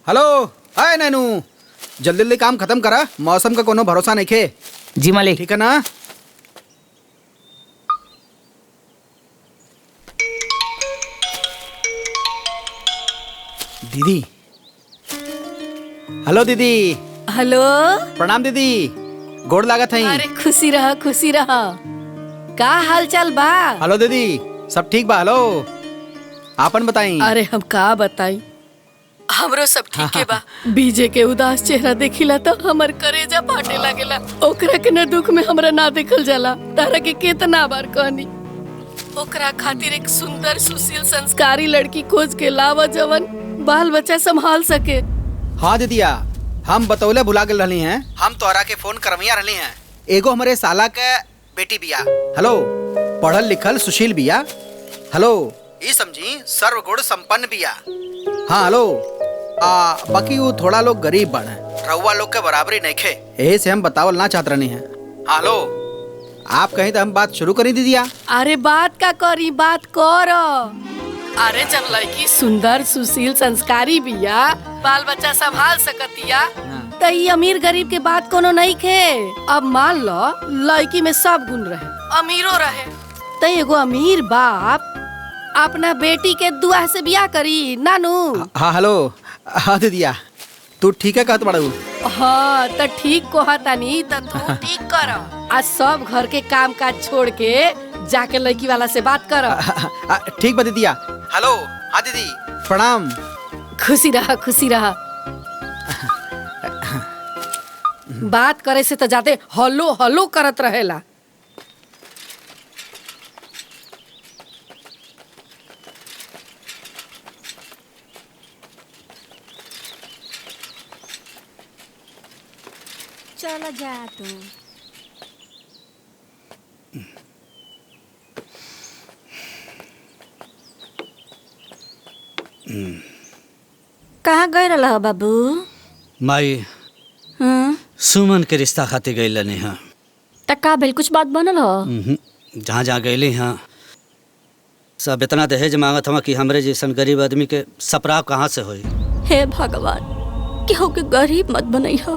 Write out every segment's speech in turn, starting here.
Hello. हाय नैनू, जल्दी जल्दी काम खत्म करा, मौसम का कोनो भरोसा नहीं खे। जी मालिक। ठीक है ना? दीदी। हेलो दीदी। हेलो। प्रणाम दीदी, गोड़ लागत है। अरे खुशी रहा खुशी रहा। का हाल चाल बा? हेलो दीदी, सब ठीक बा? हेलो, आपन बताई। अरे हम का बताई, हमरो सब ठीक है बा। बीजे के उदास चेहरा देखिला तो हमर करेजा फाटे लागेला। ओकरा के न दुख में हमरा ना देखल जाला। तारा के कितना बार कहनी, ओकरा खातिर एक सुंदर सुशील संस्कारी लड़की खोज के लावा जवन बाल बच्चा संभाल सके। हाँ दीदिया, हम बतौले भुला गए रहली हैं। हम तोहरा के फोन करमिया रहली हैं। एगो हमारे साला के बेटी बिया। हेलो, पढ़ल लिखल सुशील बिया। हेलो, ये समझी सर्वगुण संपन्न बिया। हाँ हेलो, बाकी वो थोड़ा लोग गरीब बने, रउआ लोग के बराबरी नहीं खे, यही से हम बतावल ना चाहत रहनी है। हाँ हेलो, आप कहीं तो हम बात शुरू करी दीदिया। अरे बात का करी, बात करो। अरे जब लड़की सुंदर सुशील संस्कारी बिया, बाल बच्चा संभाल सकतिया, तो ये अमीर गरीब के बात कोनो नहीं खे। अब मान लो लड़की में सब गुण रहे, अमीरो रहे, तो एगो अमीर बाप अपना बेटी के दुआ से बियाह करी नानू। हाँ हेलो, हाँ दीदिया, तू ठीक है कहत बड़ू। हाँ तो ठीक कहतानी, तो तू ठीक कर। आज सब घर के काम काज छोड़ के जाके लड़की वाला से बात कर। ठीक बा दीदिया। हेलो, हाँ दीदी प्रणाम। खुशी रहा खुशी रहा। बात करे से तो जाते हलो हलो करत रहेला। चलो जा तू। कहाँ गए रहा बाबू? माई, हाँ? सुमन के रिश्ता खातिर गई लनी हाँ। तक्का भेल, कुछ बात बनल हो? जहाँ जहाँ गईली हाँ, सब इतना दहेज मांगत हवा कि हमरे जैसन गरीब आदमी के सपराव कहाँ से होई। हे भगवान, केहू के गरीब मत बनई हो।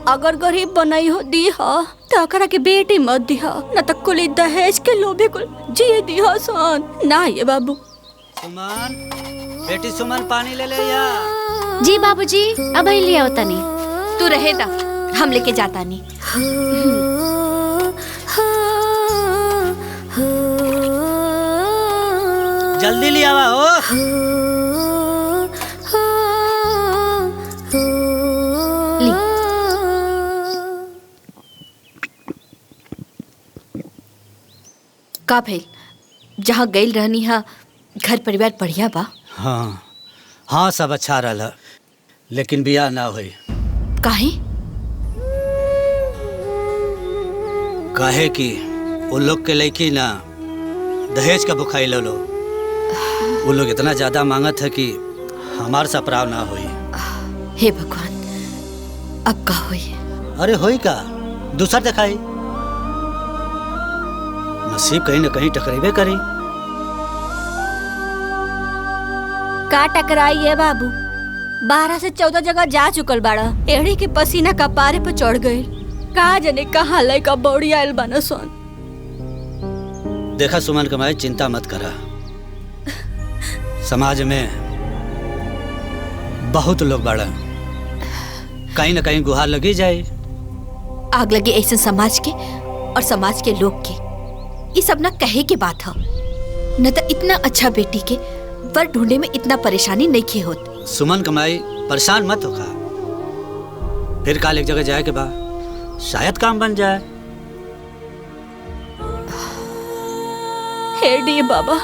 अगर गरीब बनई हो दी हो तो अकरा के बेटी मत दी हो, न तो कुल दहेज के लोभे कुल जी दी हो सन। ना ये बाबू। सुमन, बेटी सुमन पानी ले ले या। जी बाबूजी, अब ही ले आओ तनी। तू रहे दा, हम लेके जाता नहीं। जल्दी ले आवा हो। ली। का भेल? जहाँ गई रहनी हा, घर परिवार बढ़िया बा? हाँ हाँ, सब अच्छा रहा, लेकिन बियाह ना हुई। काहे? काहे कि वो लोग के लड़की ना दहेज का बुखाई लो लो। वो लोग इतना ज्यादा मांगत है कि हमार सपराव ना हुई। हे भगवान, अब का हुई? अरे होई का, दूसर दिखाई। नसीब कहीं न कहीं टकरेबे करी। का टकराई है बाबू? 12 से 14 जगह जा चुकल बाड़ा। एड़ी के पसीना कपारे पे चढ़ गए। का जने कहाँ लइका बौड़ी आयल बाना सन। देखा सुमन कमाई, चिंता मत करा। समाज में बहुत लोग बाड़ा, कहीं न कहीं गुहार लगी जाए। आग लगे ऐसे समाज के और समाज के लोग के। ये सब ना कहे के बात है, न तो इतना अच्छा बेटी के वर ढूंढे में इतना परेशानी नहीं खे होत। सुमन कमाई, परेशान मत होगा। फिर काल एक जगह जाए के बाद शायद काम बन जाए। हे डी बाबा,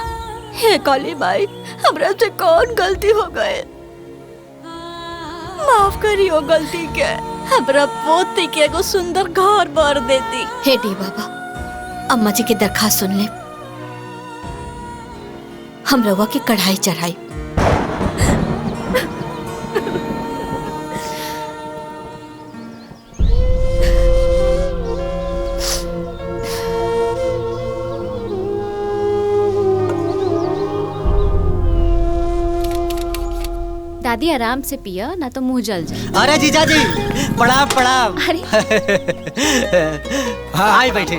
हे काली माई, हमरा से कौन गलती हो गए? माफ करियो गलती के। हमरा पोती के एगो सुंदर घर भर देती। हे डी बाबा, अम्मा जी के दरखास्त सुन ले। हम रवा के कढ़ाई चढ़ाई। दादी आराम से पिया ना तो मुंह जल जाए। अरे जीजा जी प्रणाम प्रणाम। अरे हाँ आई बैठे।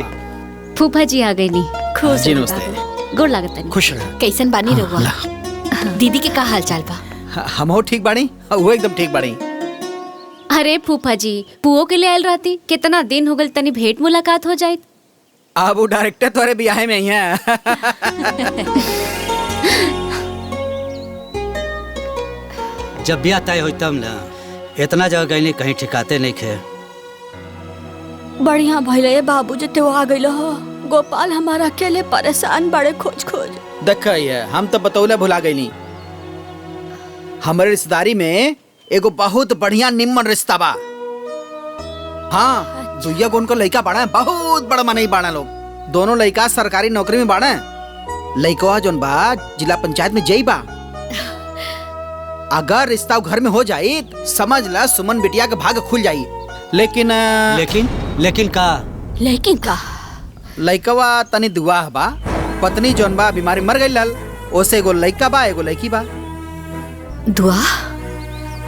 फूफा जी आ गई नी। खुश जी रही नमस्ते। बाबू। गोड़ लागत तनी। खुश रह। कैसन बानी रहुआ? दीदी के का हाल चाल बा? हम हो ठीक बाड़ी, वो एकदम ठीक बाड़ी। अरे फूफा जी पुओ के लिए आयल रहती, कितना दिन हो गल, तनी भेंट मुलाकात हो जाए। अब वो डायरेक्टर तोरे ब्याह में ही है। जब ब्याह तय हो तब ना, इतना जगह गईली कहीं ठिकाते नहीं खे। बढ़िया भइले बाबू जी ते आ गइल हो। गोपाल हमारा अकेले परेशान बड़े खोज खोज। देखा है, हम तो बतौले भुला गईली। हमारे रिश्तेदारी में एगो बहुत बढ़िया निम्न रिश्ता बा। हाँ दुइया को उनको लड़का बाड़ा है, बहुत बड़ा मनई बाड़ा लोग। दोनों लड़का सरकारी नौकरी में बाड़ा है। लड़कवा जोन बा जिला पंचायत में जई बा। अगर रिश्ता घर में हो जाई समझ ला सुमन बिटिया के भाग खुल जाई। लेकिन लेकिन का? लेकिन का? लड़कवा तनी दुआ बा। पत्नी जोन बा बीमारी मर गई लल, ओसे एगो लड़का बा एगो लड़की बा। दुआ?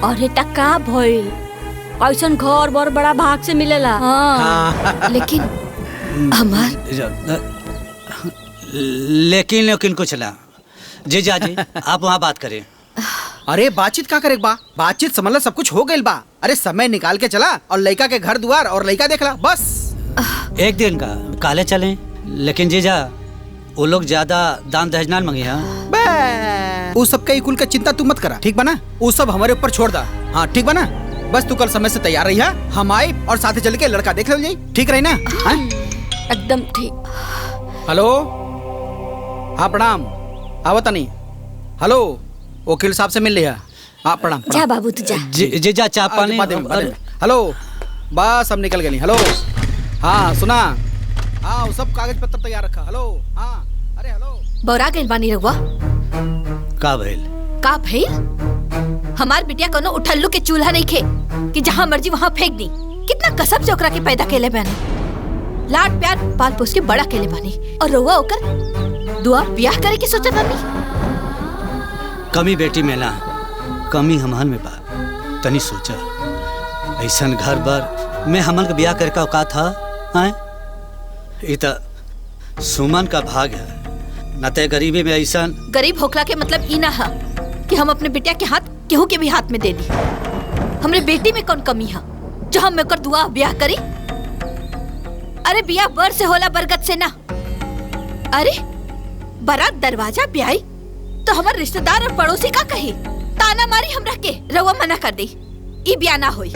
अरे टका भइल ऐसन घर बर बड़ा भाग से मिलेला। हाँ। लेकिन हमार लेकिन कुछ ना। जीजा जी आप वहाँ बात करें। अरे बातचीत का करे बा? बातचीत समझ ला सब कुछ हो गइल बा। अरे समय निकाल के चला और लड़का के घर द्वार और लड़का देखला बस। एक दिन का काले चलें, लेकिन जीजा वो लोग ज्यादा दान दहेज ना मांगी। हाँ वो सब का कुल का चिंता तू मत करा, ठीक बना? वो सब हमारे ऊपर छोड़ दा। हाँ ठीक बना? बस तू कल समय से तैयार रही है, हम आए और साथ चल के लड़का देख ले। ठीक रही ना? एकदम ठीक। हेलो हाँ प्रणाम। आवता नहीं। हेलो वकील साहब से मिल लिया। हाँ प्रणाम। जा बाबू तू जा। जीजा चाय पानी। हेलो बस सब निकल गई। हेलो हाँ सुना, हाँ वो सब कागज पत्र तैयार रखा। हेलो हाँ अरे हेलो। बौरा गइल बानी रहुआ? का भइल? का भइल? हमार बिटिया कोनो उठल्लू के चूल्हा नहीं खे कि जहाँ मर्जी वहाँ फेंक दी। कितना कसब से ओकरा के पैदा केले बानी, लाड प्यार पाल पोस के बड़ा केले बानी, और रहुआ ओकर दुआ ब्याह करे के सोचत बानी। कमी बेटी में ना, कमी हमहन में बा। तनी सोचा ऐसन घर बर में हमन के ब्याह करे का औकात था? ये तो सुमन का भाग है। न ते गरीबी में ऐसन। गरीब होखला के मतलब ई ना है कि हम अपने बिटिया के हाथ केहू के भी हाथ में दे दी। हमरे बेटी में कौन कमी है जो हम ओकर दुआ ब्याह करी? अरे बियाह बर से होला, बरगद से ना। अरे बारात दरवाजा ब्याही तो हमार रिश्तेदार और पड़ोसी का कही ताना मारी हमरा के रवा मना कर दी। ई ब्याह ना होई।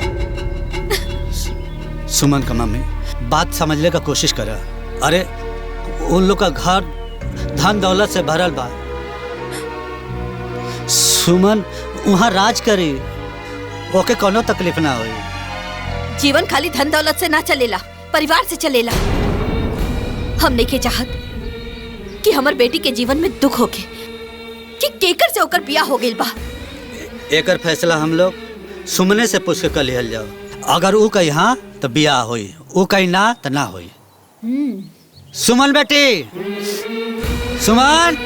सुमन का मम्मी बात समझने का कोशिश करा। अरे उन लोग का घर धन दौलत से भरल बा। सुमन वहाँ राज करी, ओके कोनो तकलीफ ना होई। जीवन खाली धन दौलत से ना चलेला, परिवार से चलेला। हम नहीं के चाहत कि हमार बेटी के जीवन में दुख होके कि केकर से ओकर बियाह हो गइल बा। एकर फैसला हम लोग सुमने से पूछ के कर लिहल जाओ। अगर वो कही हाँ तो बियाह होई, वो कही ना तो ना होई। सुमन बेटी, सुमन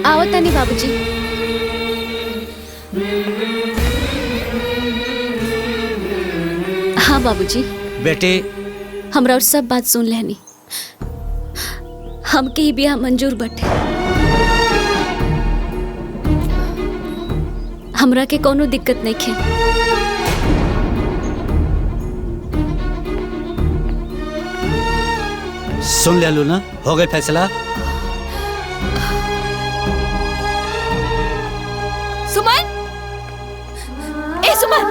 आओ तनी बाबूजी। हाँ बाबूजी। बेटी हमरा और सब बात सुन लेनी। हमके ही ब्याह मंजूर बटे। हमरा के कोनो दिक्कत नहीं खे। सुन ले लू ना, हो गई फैसला। सुमन, ए सुमन,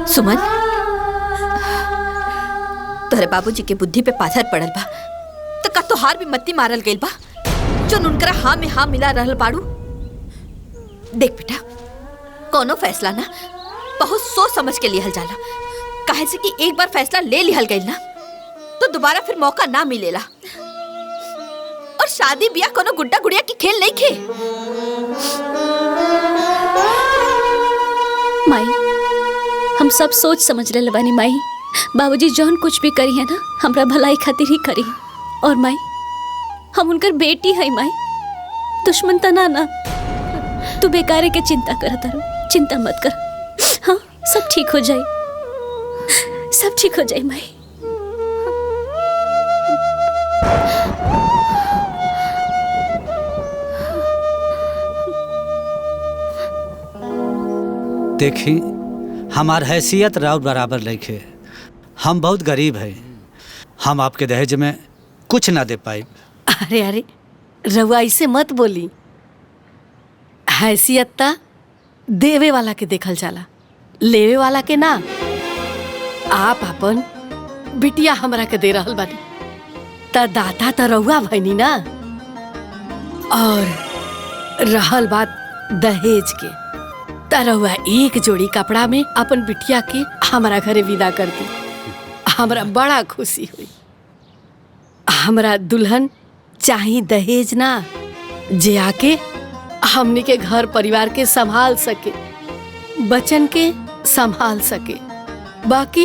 सुमन, तोरे बाबूजी के बुद्धि पे पाथर पड़ल बा तो का तोहार भी मत्ती मारल गइल बा जो उनकरा हाँ में हाँ मिला रहल बाड़ू। देख बेटा, कोनो फैसला ना बहुत सोच समझ के लिहल जाला। काहे से कि एक बार फैसला ले लिहल गइल ना तो दोबारा फिर मौका ना मिलेला। और शादी ब्याह कोनो गुड्डा गुड़िया की खेल नहीं खे। माई, हम सब सोच समझ रहे बानी माई। बाबूजी जौन कुछ भी करी है ना हमरा भलाई खातिर ही करी। और माई हम उनकर बेटी है माई, दुश्मन तना ना। तू बेकारे के चिंता करत रहो, चिंता मत कर। हाँ सब ठीक हो जाए, सब ठीक हो जाए माई। देखी हमार हैसियत राव बराबर लइखे, हम बहुत गरीब हैं, हम आपके दहेज में कुछ ना दे पाए। अरे अरे रउआ ऐसे मत बोली, हैसियत ता देवे वाला के देखल जाला, लेवे वाला के ना। आप अपन बिटिया हमरा के दे रहल बानी ता दाता ता रउआ भइनी ना। और रहल बात दहेज के, ता रउआ एक जोड़ी कपड़ा में अपन बिटिया के हमरा घरे विदा कर दी, हमरा बड़ा खुशी हुई। हमरा दुल्हन चाही दहेज ना, जे आके हमनी के घर परिवार के संभाल सके, बचन के संभाल सके। बाकी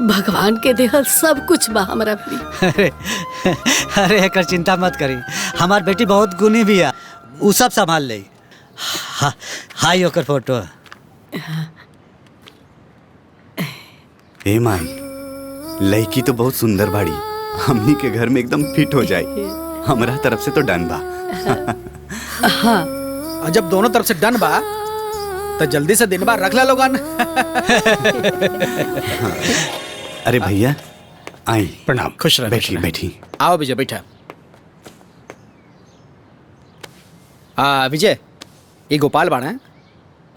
भगवान के देहल सब कुछ बा हमरा भी। अरे एकर चिंता मत करी, हमार बेटी बहुत गुणी भी है, उ सब संभाल ले। हाय ओकर फोटो। ए माई, लड़की तो बहुत सुंदर बाड़ी, हमनी के घर में एकदम फिट हो जाए। हमरा तरफ से तो डन बा। हाँ, और जब दोनों तरफ से डन बा तो जल्दी से दिन बार रख ला लोगन। हाँ। अरे भैया आई। प्रणाम। खुश रह। बैठी बैठी। आओ विजय बैठा। विजय ये गोपाल बाण है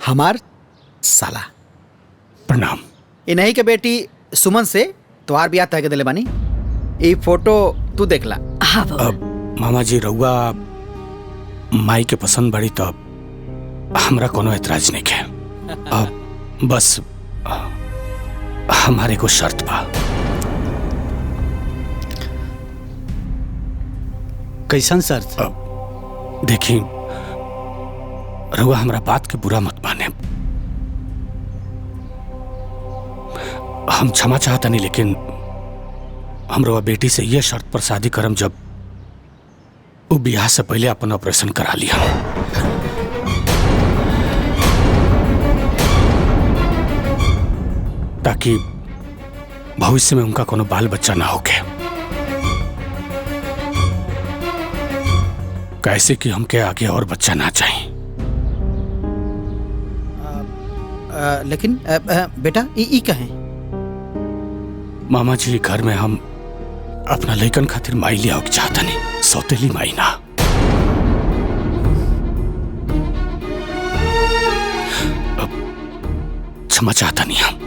हमार साला। प्रणाम। इन्हीं के बेटी सुमन से तुम्हार ब्याह तय कर दिले बानी। ये फोटो तू देख ला। हाँ अब मामा जी रउआ माई के पसंद बड़ी तो हमरा कोनो एतराज नहीं है। अब बस हमारे को शर्त बा। कैसन शर्त? देखी रउआ हमरा बात के बुरा मत माने, हम क्षमा चाहता नहीं, लेकिन हम रउआ बेटी से यह शर्त पर शादी करम जब वो ब्याह से पहले अपन ऑपरेशन करा लिया, ताकि भविष्य में उनका कोनो बाल बच्चा ना होके। कैसे कि हमके आगे और बच्चा ना चाहिए। लेकिन बेटा ई कहें? मामा जी घर में हम अपना लइकन खातिर माई लिया चाहता नहीं, सौतेली माई ना। अब क्षमा चाहता नहीं हम।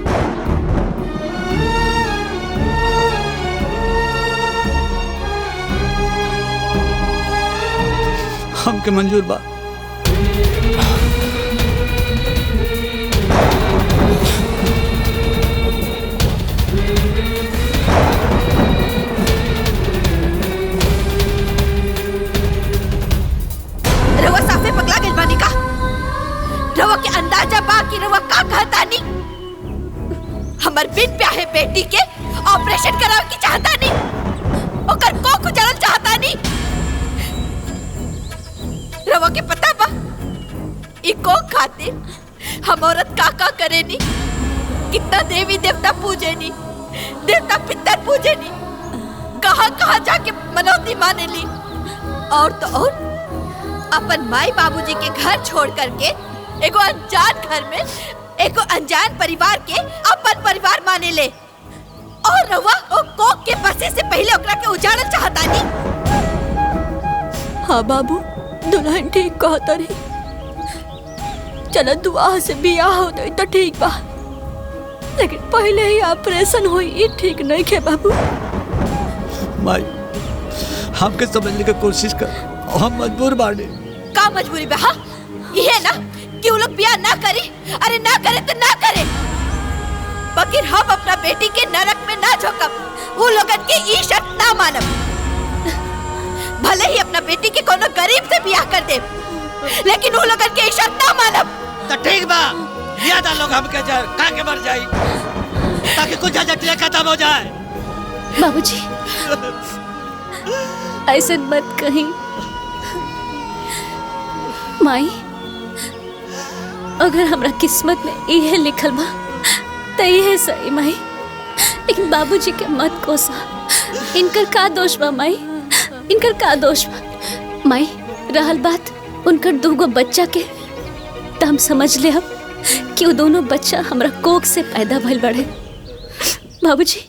हमके मंजूर बा। रवा साफे पगला गइल बानी का? रवा के अंदाजा बा कि रवा का कहता नी? हमर बिन ब्याहे बेटी के ऑपरेशन करावे की चाहता नी, ओकर को गुजरल चाहता नी। रवा के पता बा ई को खातिर हम औरत का करे नी, कितना देवी देवता पूजे नी, देवता पितर पूजे नी, कहाँ जाके मनौती माने ली। और तो और अपन माई बाबूजी के घर छोड़ करके एगो अनजान घर में एगो अनजान परिवार के अपन परिवार माने ले। और रवा ओ कोक के बसे से पहले ओकरा के उजाड़ल चाहता नी। हाँ बाबू, दुल्हन ठीक कहता रही। चलो दुआ से बियाह हो गई तो ठीक बा, लेकिन पहले ही ऑपरेशन हुई ये ठीक नहीं है बाबू। माई हमके समझने की कोशिश कर, हम मजबूर बाड़े। का मजबूरी बा? हाँ ये ना कि वो लोग बियाह ना करे, अरे ना करे तो ना करे, बकिर हम अपना बेटी के नरक में ना झोंकब, वो लोगन के ई शर्त ना मानब। भले ही अपना बेटी के कोनो गरीब से बियाह कर दे, लेकिन वो लोगन के ई शर्त ना मानब। तो ठीक बा, याद आ लोग हमके का के मर जाई। ताकि कुछ झंझटियां खत्म हो जाए। बाबूजी ऐसे मत कहीं। माई अगर हमरा किस्मत में यह लिखल बा तो यह सही माई, लेकिन बाबूजी के मत कोसा। इनकर का दोष बा माई, इनकर का दोष बा माई। रहल बात उनकर 2 बच्चा के, तो हम समझ ले अब कि वो दोनों बच्चा हमरा कोख से पैदा भइल बड़े। बाबूजी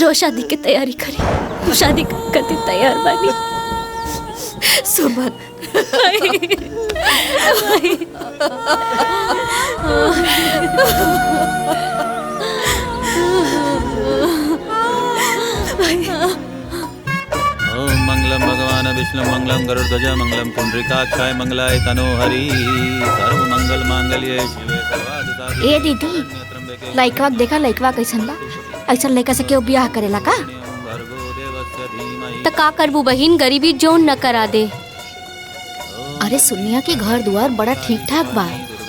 रो शादी की तैयारी करी, शादी करती तैयार बानी। सुमन ओम मंगलम भगवान विष्णु मंगलम गरुड़ध्वज मंगलम पुंडरीकाक्षाय मंगलाय तनोहरि सर्व मंगल मांगल्ये शिवे सर्वार्थ। ए दीदी लइकवा देखा, लइकवा कैसन बा? ऐसा लइका से केहू ब्याह करेला का? तो का करबू बहिन, गरीबी जोन न करा दे। अरे सुनिया के घर दुआर बड़ा ठीक ठाक बा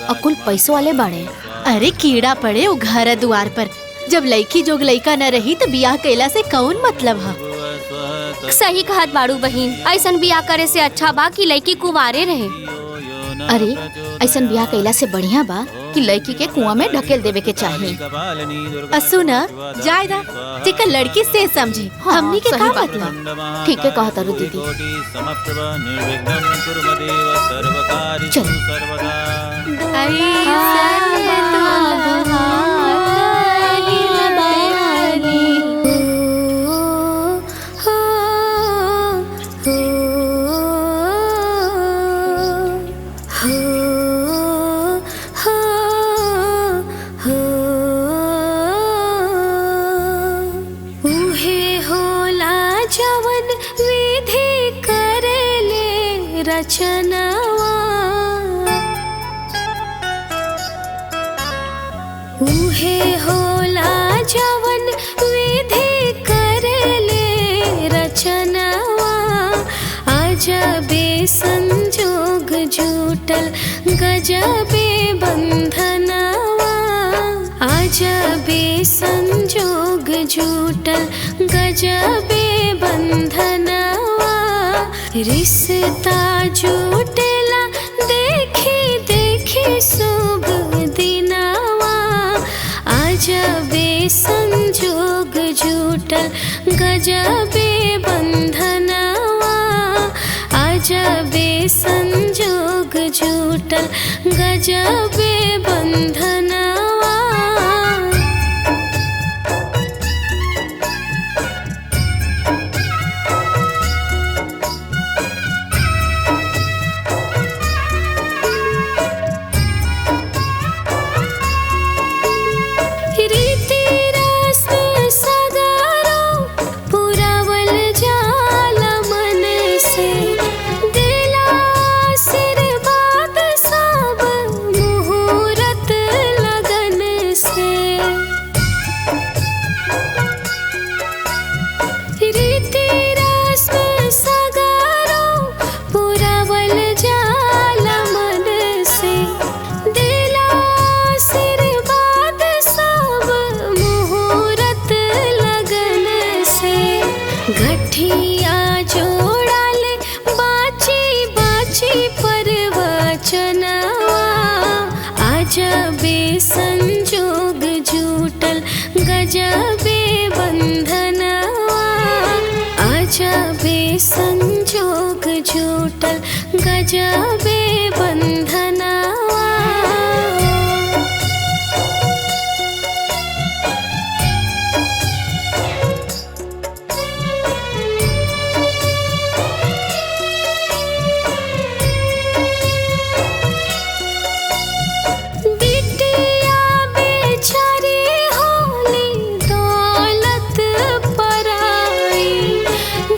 और कुल पैसों वाले बाड़े। अरे कीड़ा पड़े वो घर द्वार पर। जब लड़की जोग लड़का न रही तो बियाह कैला से कौन मतलब है? सही कहत बाड़ू बहिन, ऐसन बियाह करे से अच्छा बा कि लड़की कुंवारे रहे। अरे ऐसन बियाह कैला से बढ़िया बा कि लड़की के कुआं में ढकेल देवे के चाहिए। सुना जायदा जेकर लड़की से समझी, हमनी के का मतलब? ठीक है कहता रू दीदी। रचनावा उहे होला जवन विधि करले रचनावा। अजबे संजोग जुटल गजबे बंधनवा। अजबे संजोग जुटल गजबे बंधनवा। रिश्ता जुटेला देखी देखी शुभ दिनवा। अजबे संजोग जुटल गजबे बंधनवा। अजबे संजोग जुटल गजबे बंधनवा। गठिया जोड़ाले बाची बाची परवचनवा। अजबे संजोग जुटल गजबे बंधनवा। अजबे संजोग जुटल गजबे बंधनवा।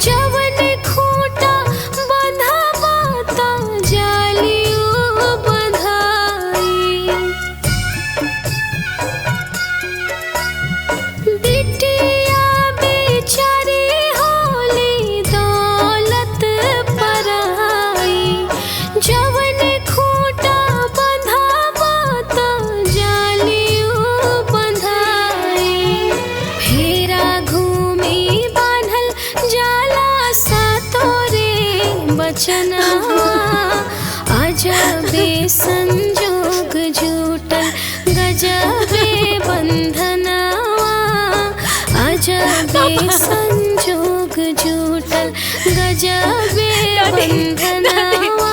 जवन खूटा बंधा बाता जाली रचनावा अजबे संजोग झूठल गजबे बंधनावा अजबे संजोग झूठल गजबे बंधनावा।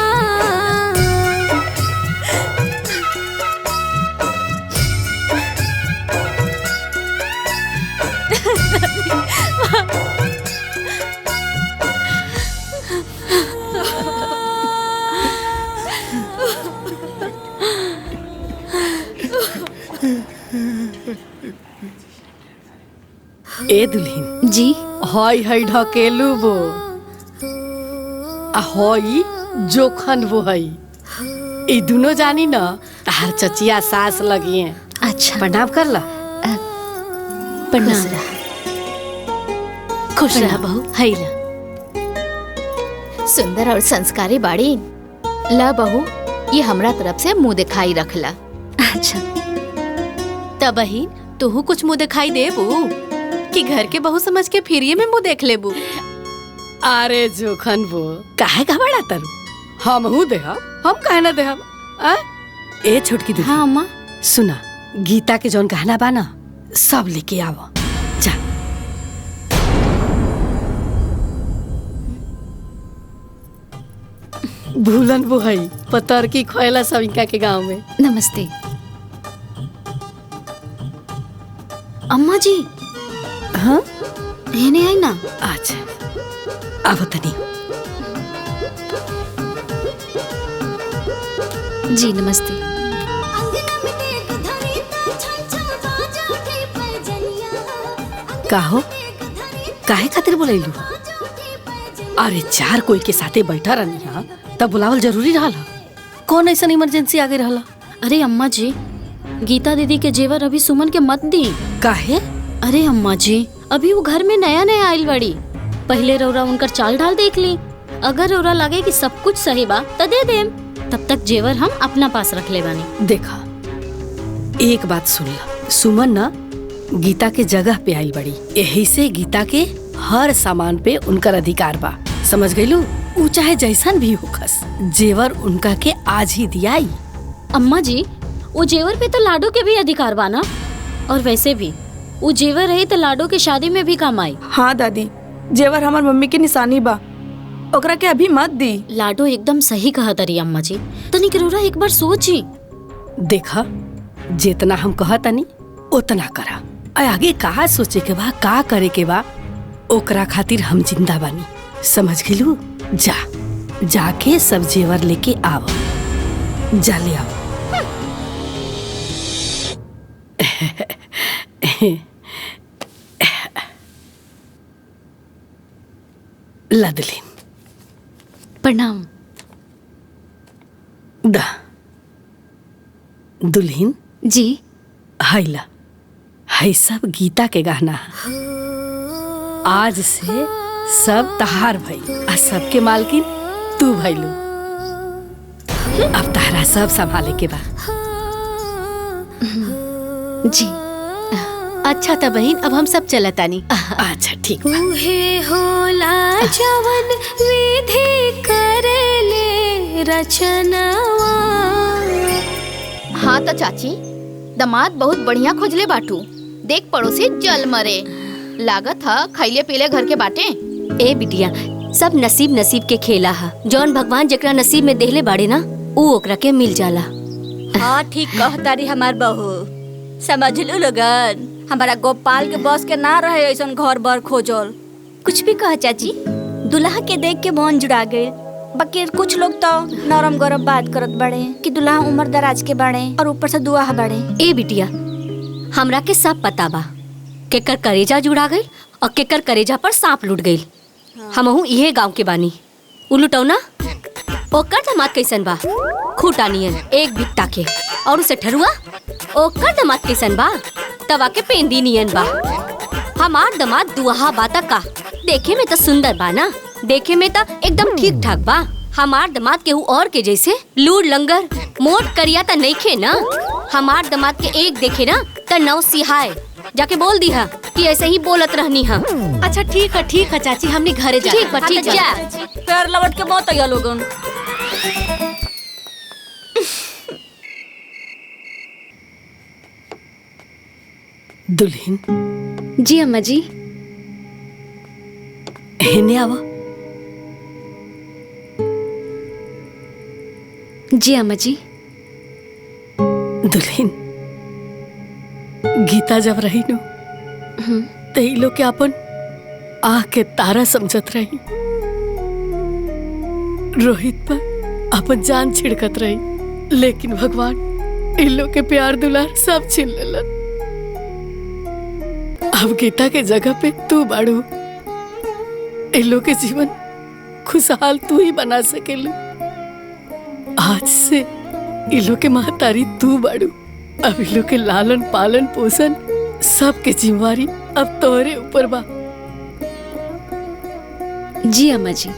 ए दुल्हीन जी हई हई ढकेलू वो आ हई जोखन वो हई ई दोनों जानी न तार चचिया सास लगी हैं। अच्छा प्रणाम कर ला। प्रणाम। खुश रहा बहू। हई ला। सुंदर और संस्कारी बाड़ी। ला बहू, ये हमरा तरफ से मुंह दिखाई रखला। अच्छा तब बहिन तू कुछ मुंह दिखाई देबू कि घर के बहू समझ के फिरिये में मुंह देख लेबू। अरे जोखन वो काहे घबरा तरु हम हूँ देहा हम काहे ना देहा। ए छोटकी दुल्हन। हाँ अम्मा। सुना गीता के जौन गहना बा ना सब लेके आवो जा। भूलन वो हई पतर की खोयला सब इनका के गांव में। नमस्ते। अम्मा जी हाँ हेने आई ना। अच्छा आवो तनी। जी नमस्ते। काहो काहे खातिर बोलैलू? अरे चार कोई के साथे बैठा रहनी हा तब बुलावल जरूरी रहला। कौन ऐसा इमरजेंसी आ गई रहला? अरे अम्मा जी गीता दीदी के जेवर अभी सुमन के मत दी। काहे? अरे अम्मा जी अभी वो घर में नया नया आइल बड़ी। पहले रौरा उनकर चाल ढाल देख ली। अगर रौरा लगे कि सब कुछ सही बा तो दे देम। तब तक जेवर हम अपना पास रख ले बानी। देखा एक बात सुन ला, सुमन ना गीता के जगह पे आइल बड़ी, यही से गीता के हर सामान पे उनकर अधिकार बा। समझ गईलू? ऊ चाहे जैसन भी होखस जेवर उनका के आज ही दियाई। अम्मा जी वो जेवर पे तो लाडो के भी अधिकार बा ना। और वैसे भी वो जेवर रही तो लाडो के शादी में भी काम आई। हाँ दादी जेवर हमार मम्मी की निशानी बा, ओकरा के अभी मत दी। लाडो एकदम सही कहा तरी अम्मा जी। तनिक रौरा एक बार सोची। देखा जितना हम कहा तनी उतना करा। आगे कहा सोचे के बा का करे के बा ओकरा खातिर हम जिंदा बानी। समझ गेलू? जा जाके सब जेवर लेके आओ। जा ले आओ। लदलीन प्रणाम। दा दुल्हीन जी हैला है सब गीता के गहना है। आज से सब तहार भई आ सबके मालकिन तू भइलू। अब तारा सब संभाले के बा। जी अच्छा त बहन अब हम सब चलतानी। अच्छा ठीक बा। उहे होला जवन विधि करेले रचनावा। हाँ तो चाची दामाद बहुत बढ़िया खोजले बाटू। देख पड़ोसी जल मरे। लागत है खैले पीले घर के बाटे। ए बिटिया सब नसीब नसीब के खेला हा। जौन भगवान जेकरा नसीब में देहले बाड़े ना ऊ ओकरा के मिल जाला। हाँ ठीक कहतारी हमार बहू। समझ लू लोगन हमारा गोपाल के बस के ना रहे ऐसन घर बर खोजल। कुछ भी कह चाची दुल्हा के देख के मन जुड़ा गए। बाकी कुछ लोग तो नरम गरम बात करत बड़े कि दुल्हा उम्र दराज के बड़े और ऊपर से दुआ बड़े। ए बिटिया हमरा के सब पता बा केकर करेजा जुड़ा गई और केकर करेजा पर सांप लूट गई। हमहू इहे गांव के बानी। उ लुटौना ओकर दामाद कैसन बा? खूटा नियन एक बिट्टा के। और उसे ठरुआ ओकर दामाद कैसन बा? तवा के पेंदी नियन बा। हमार दामाद दुआहा बाता का देखे में तो सुंदर बा ना। देखे में तो एकदम ठीक ठाक बा। हमार दामाद केहू और के जैसे लूड़ लंगर मोट करिया तो नहीं खे ना। हमार दामाद के एक देखे ना तो नौ सिहाय जाके बोल दी हा कि ऐसे ही बोलत रहनी हा। अच्छा ठीक है चाची, हमने घरे जा। ठीक बा, ठीक जा। पैर लवट के मत आइया लोगन। दुल्हन जी अम्मा जी। हेने आवा। जी अम्मा जी। दुल्हन गीता जब रही नो तो ई लोग के अपन आँख के तारा समझत रही, रोहित पर अपन जान छिड़कत रही, लेकिन भगवान इन लोग के प्यार दुलार सब छीन लेलन। अब गीता के जगह पे तू बाड़ू, इन लोग के जीवन खुशहाल तू ही बना सकेलू। आज से इन लोग के महतारी तू बाड़ू। अब इन लोग के लालन पालन पोषण सब के जिम्मेवारी अब तोहरे ऊपर बा। जी अम्मा जी,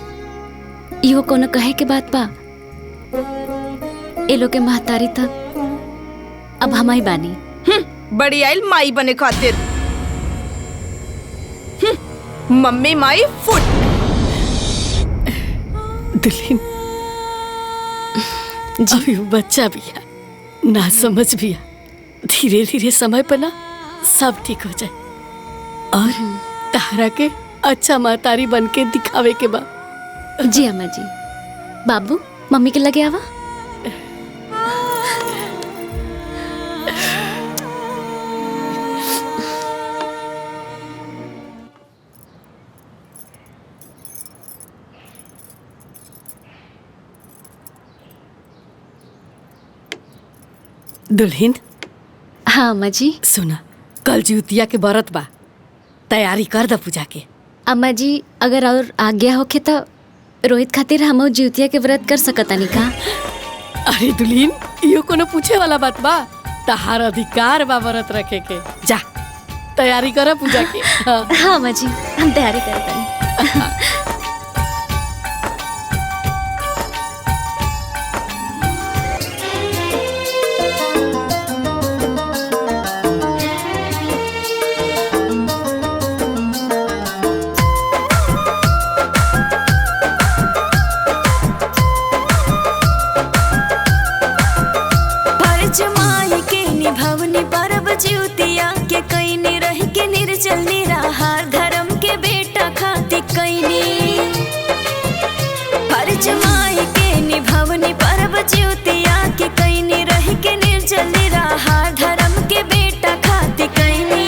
इहो कोनो कहे के बात बा? ए लोग के महतारी तक अब हम ही बानी। बड़ी आइल माई बने खातिर। Mummy my foot. दुल्हन अभी वो बच्चा भी है, ना समझ भी है। धीरे धीरे समय पर ना सब ठीक हो जाए और तारा के अच्छा महतारी बन के दिखावे के बा। जी अम्मा जी। बाबू मम्मी के लगे आवा। दुल्हन। हाँ अम्मा जी। सुना, कल ज्योतिया के व्रत बा, तैयारी कर द पूजा के। अम्मा जी अगर और आज्ञा होखे तो रोहित खातिर हम ज्योतिया के व्रत कर सकतानी का? अरे दुल्हन, यो कोनो पूछे वाला बात बा? तहार अधिकार बा व्रत रखे के। जा तैयारी कर पूजा के। हाँ अम्मा जी, हम तैयारी करतानी। ज्योतिया के कईने रह के निर्जल निराहार धर्म के बेटा खाती कईनी फर्ज माई के निभवनी पर्व ज्योतिया के कईने रह के निर्जल निराहार धर्म के बेटा खाती कईनी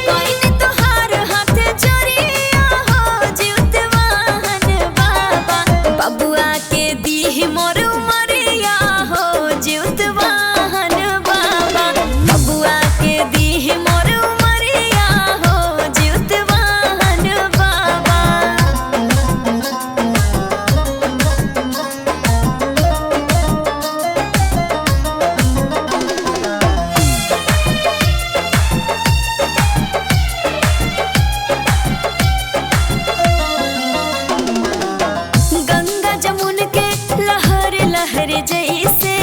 कईने तोहार हाथ जोड़िया हो ज्योतवाहन बाबा बबुआ के दी मोर मरिया हो ज्योतवाहन बाबा बबुआ के दी मोर मरिया हो ज्योतवाहन बाबा। गंगा जमुन के लहर लहर जैसे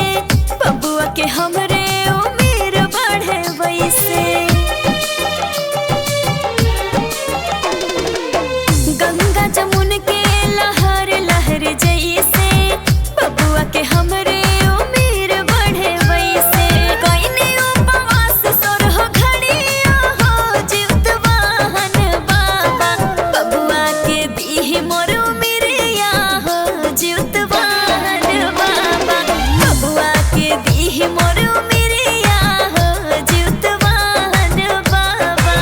बबुआ के हमरे उम्र बढ़े वैसे गंगा जमुन के लहर लहर जैसे बबुआ के हमरे उम्र बढ़े वैसे कईने उपवास सोरह घड़िया हो ज्योतवाहन बाबा बबुआ के दी मोर उम्रिया हो ज्योतवाहन बाबा बबुआ के दी मोर उम्रिया हो ज्योतवाहन बाबा।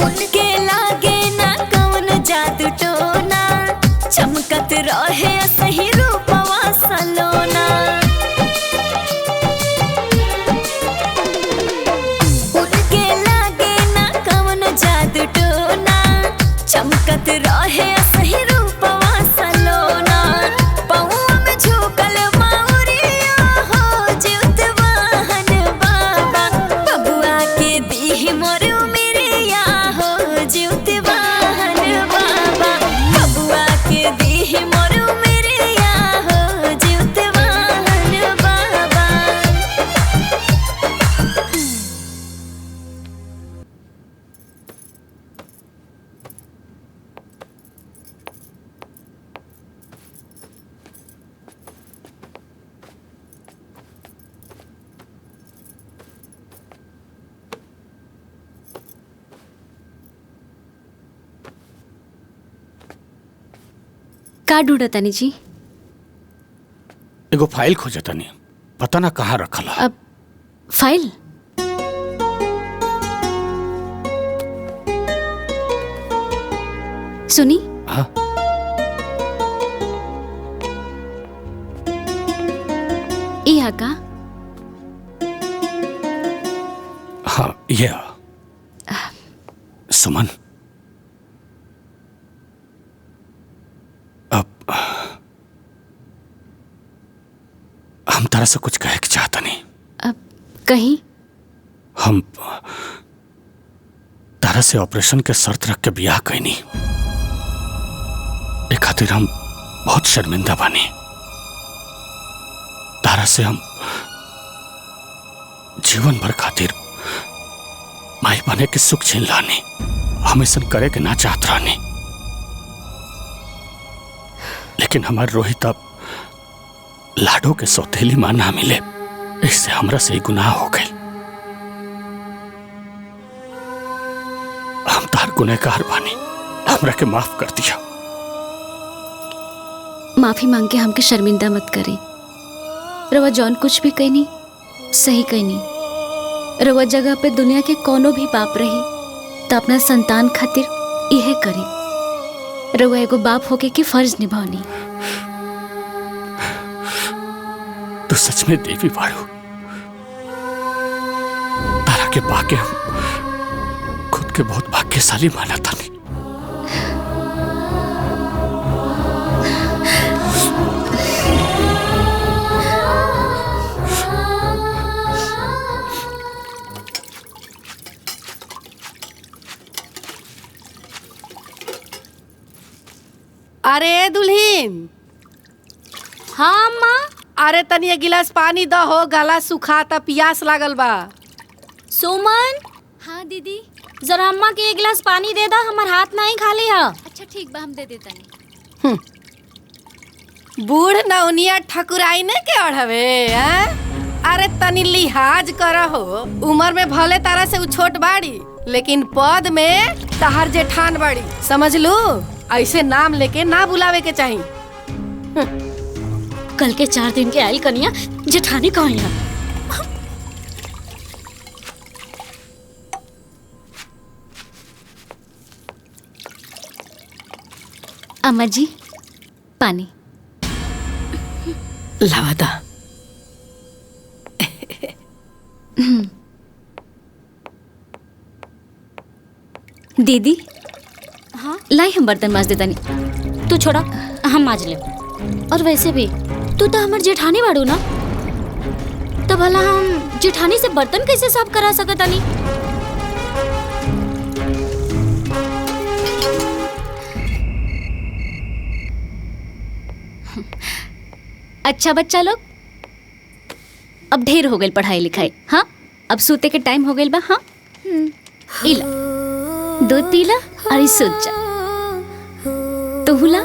उनके लागे ना कौन जादू टोना चमकत रहे सही रूपवा सलोना उनके लागे ना कौन जादू टोना चमकत रहे सही रूपवा सलोना पौआ में झुकल माउरिया हो ज्योतवाहन बाबा बबुआ दीही मोर उमिरिया हो जीवते वाहन बाबा बबुआ के दीही मोर उमिरिया हो जीवते वाहन बाबा। का ढूंढा तानी जी? एगो फाइल खोजतनी, पता ना कहाँ रखल है। अब फाइल सुनी। हाँ यहाँ का हाँ ये सुमन, अब हम तारा से कुछ कहे के चाहता नहीं। अब कहीं हम तारा से ऑपरेशन के शर्त रख के ब्याह कहनी, ए खातिर हम बहुत शर्मिंदा बानी। तारा से हम जीवन भर खातिर माई बने के सुख छीन लानी, हम ऐसा करे के ना चाहत रहनी, लेकिन हमारे रोहित अब लाडो के सौतेली मां ना मिले, इससे हमरा से ही गुनाह हो गए। हम तार गुनहगार बानी, हमरा के माफ कर दिया। माफी मांग के हमके शर्मिंदा मत करी। रवा जौन कुछ भी कहनी सही कहनी। रवा जगह पे दुनिया के कोनो भी बाप रही तो अपना संतान खातिर यह करी। रवा एगो बाप होके की फर्ज निभानी। तू सच में देवी बाड़ू, तारा के पाके हम खुद के बहुत भाग्यशाली माना था। नहीं अरे दुल्हीन। हाँ अम्मा। अरे तनी एक गिलास पानी द हो, गला सुखाता, प्यास लागल बा। सुमन। हाँ दीदी। जरा अम्मा के एक गिलास पानी दे दा, हमार हाथ नहीं खाली है। अच्छा ठीक बा, हम दे देता नहीं। बूढ़ नौनिया ठकुराई ने के अढ़वे हैं? अरे तनी लिहाज करा हो, उम्र में भले तारा से उ छोट बाड़ी, लेकिन पद में तहार जेठान बाड़ी, समझ लू। ऐसे नाम लेके ना बुलावे के चाहिए। कल के 4 दिन के आई कनिया जेठानी कहाँ है? अम्मा जी पानी लावा दा। दीदी। हाँ लाई हम बर्तन माज देता नहीं। तू छोड़ा, हम माज ले। और वैसे भी तू तो हमार जेठानी बाड़ू ना, तो भला हम जेठानी से बर्तन कैसे साफ करा सकता नहीं? अच्छा बच्चा लोग, अब ढेर हो गई पढ़ाई लिखाई। हाँ अब सूते के टाइम हो गई बा। हाँ इला दूध पीला और सूत जा। तो हुला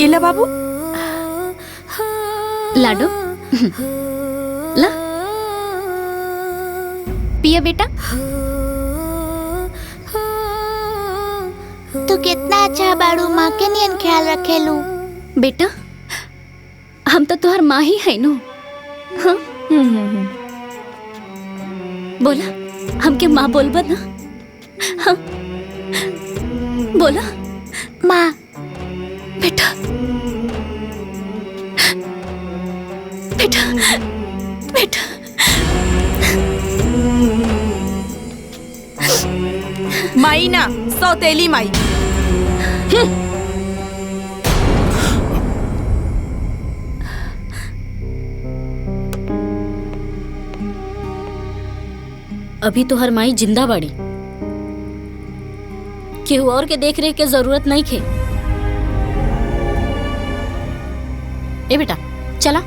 इला बाबू। लाडो ला पिया बेटा। तू कितना अच्छा बाड़ू, माँ के नियन ख्याल रखेलू। बेटा हम तो तुहार माँ ही है नो। हाँ बोला हमके माँ बोलबा ना। हाँ बोला माँ। बेटा बेटा बेटा। माई ना, सौतेली माई। अभी तो हर माई जिंदा बाड़ी, केहू और के देख रेख के जरूरत नहीं खे। ए बेटा चला।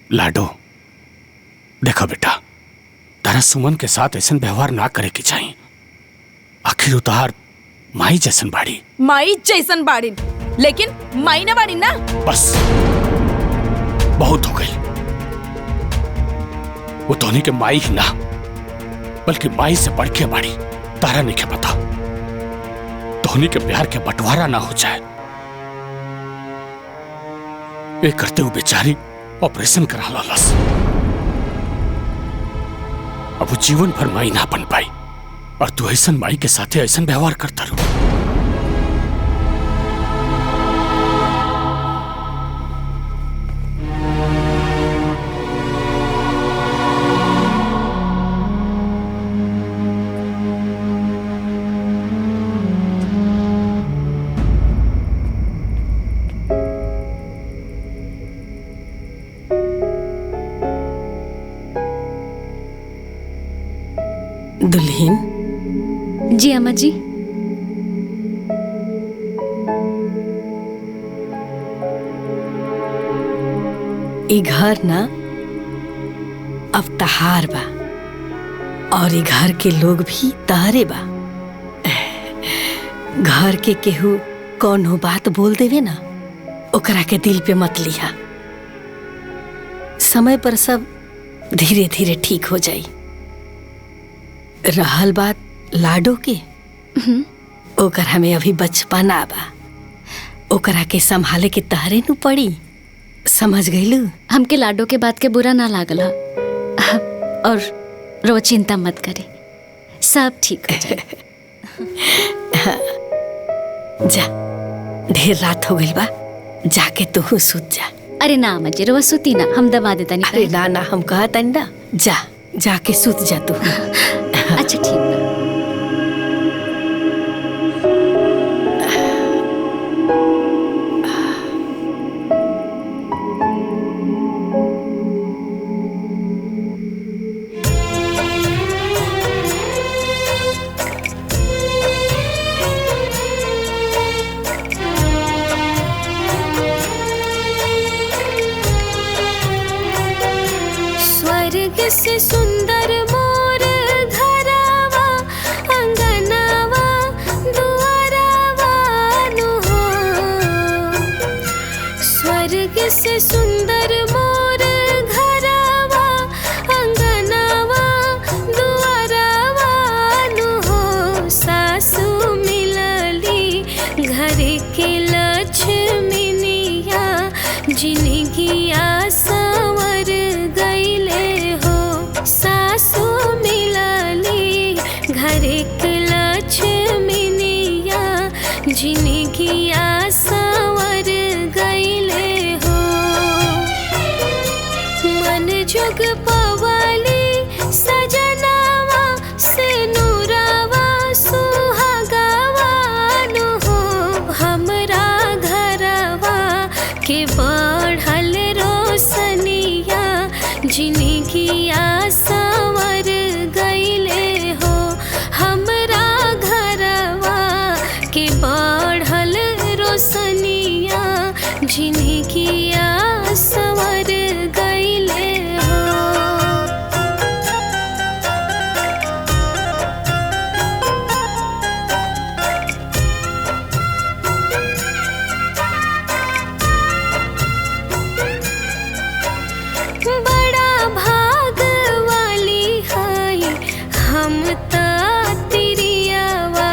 लाडो देखो बेटा, तारा सुमन के साथ ऐसा व्यवहार ना करे के चाहिए। आखिर उतार माई जैसन बाड़ी। माई जैसन बाड़ी, लेकिन माई ना बाड़ी ना। बस बहुत हो गई। वो धोनी के माई ही ना बल्कि माई से बढ़ के बाड़ी। तारा नहीं के पता धोनी के प्यार के बंटवारा ना हो जाए। ये करते हुए बेचारी ऑपरेशन करा लालस। अब वो जीवन भर माई ना बन पाई और तू ऐसा माई के साथ ऐसा व्यवहार करता रहो। दुल्हन। जी अम्मा जी। ई घर ना अब तहार बा और ई घर के लोग भी तहरे बा। घर के केहू कौनो बात बोल देवे ना, ओकरा के दिल पे मत लिहा। समय पर सब धीरे धीरे ठीक हो जाई। रहल बात लाडो के, ओकर हमें अभी बचपना बा, ओकरा के संभाले के तहरे नु पड़ी। समझ गईलू? हमके लाडो के बात के बुरा ना लागल हा। और रो चिंता मत करे, सब ठीक हो जाए। जा, ढेर रात हो गई बा, जाके तू सुत जा। अरे ना अम्मा जी, रोवा सुती ना, हम दबा देता नहीं। अरे ना ना, हम कहता ना, जा जाके सुत जा तू। अच्छा ठीक बा। स्वर्ग से सुंदर मोर घरावा, अंगनावा दुआरावा नु हो। स्वर्ग से सुंदर मोर घरावा, अंगनावा दुआरावा नु हो। सासू मिलली घर के लक्ष्मीनिया, जिनगिया संवर गईले हो। सासू मिलली घर के लक्ष्मीनिया, जिनगिया संवर गईले हो। मन जुग पवली सजनावा, से नूरावा सुहागावा नु हो। हमरा घरवा के बढ़ल रोशनिया, जिनगिया संवर गईले हो। हमरा घरवा के बढ़ल रोशनिया, जिनगिया संवर गईले हो। ता तिरियावा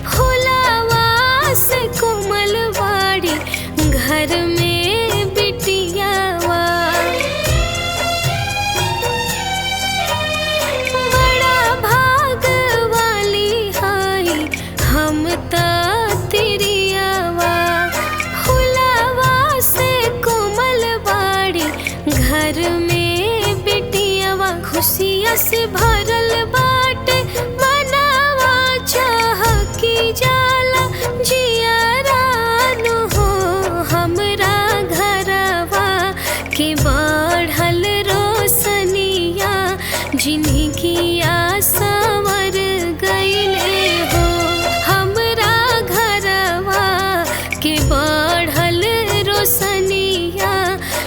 फुलावा से कोमल बाड़ी घर में बिटियावा बड़ा भाग वाली हाई हम ता तिरियावा फुलावा से कोमल बाड़ी घर में बिटियावा खुशिया से भरल बाटे मनावा चाह की जाला जियारान हो हमरा घरवा के बढ़ल रोशनिया जिनगिया संवर गईले हो हमरा घरवा के बढ़ल रोशनिया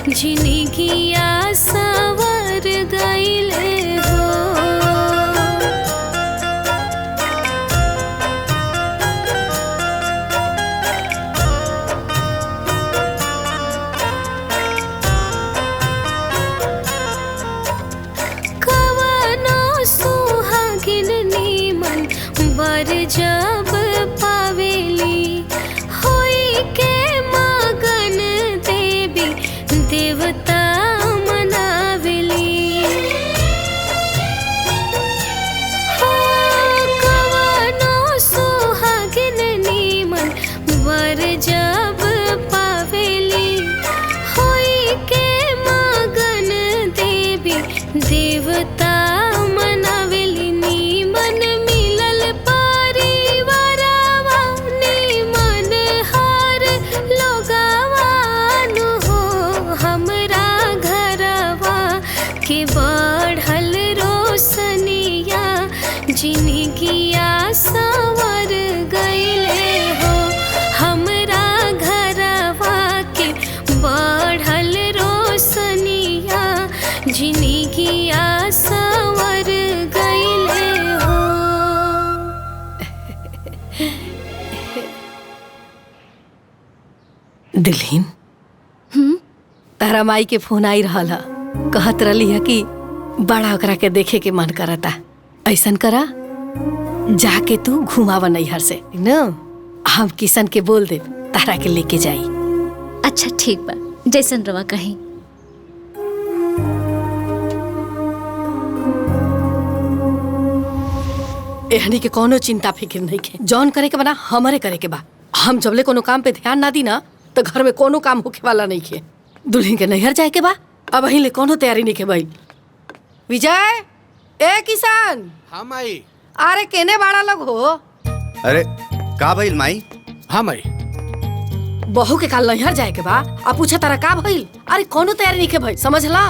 जिनगिया संवर गईले हो। कवनो सुहागिन नीमन बर जब पावेली होई के मगन देवी देवता मनावेली हो कवनो सुहागिन नीमन बर जब पावेली होई के मगन देवी देवता मनावेली नीमन मिलल परिवारवा नीमन हर लोगवान हो हमरा घरवा के बढ़ल रोशनिया जिनगिया संवर गईले हो हमरा घरवा के बढ़ल रोशनिया जिनगिया संवर गईले हो। दुल्हीन तारा माई के फोन आई रहल ह कहत रही है कि बड़ा ओकरा के देखे के मन करता ऐसन करा जाके तू घुमावा नैहर से न हम किशन के बोल दे तारा के लेके जाई। अच्छा ठीक बा जैसन रवा कहीं। एहनी के कोनो चिंता फिक्र नहीं के जौन करे के बना हमरे करे के बा। हम जबले कोनो काम पे ध्यान ना दी ना तो घर में कोनो काम होके वाला नहीं के। दुल्हन के नैहर जाए के बा अब अही ले कोनो तैयारी नहीं के भाई। विजय ए किसान हाँ माई। अरे केने बाड़ा लोग हो। अरे का भइल माई? हाँ माई। बहू के काल नैहर जाए के बा आ पूछा तारा का भइल। अरे कोनो तैयारी नहीं के भाई समझला।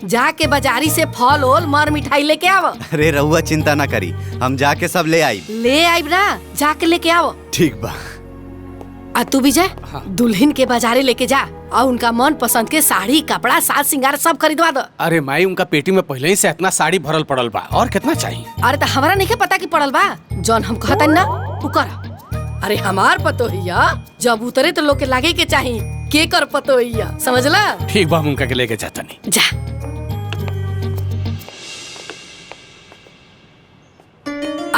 जाके बाजारी से फल ओल मर मिठाई लेके आव। अरे रहुआ चिंता ना करी हम जाके सब ले आई। ले आई ना जाके लेके आओ। ठीक बा। आ तू विजय दुल्हन के बाजारे लेके जा और उनका मन पसंद के साड़ी कपड़ा साज सिंगार सब खरीदवा दो। अरे माई उनका पेटी में पहले ही से इतना साड़ी भरल पड़ल बा और कितना चाहिए? अरे तो हमारा नहीं पता कि पड़ल बा जौन हम कहता ना उ कर। अरे हमार पतोहिया जब उतरे तो लोग के लागे के चाहिए के कर पतोहिया समझला। ठीक बा हम उनका के लेके जाता नहीं। जा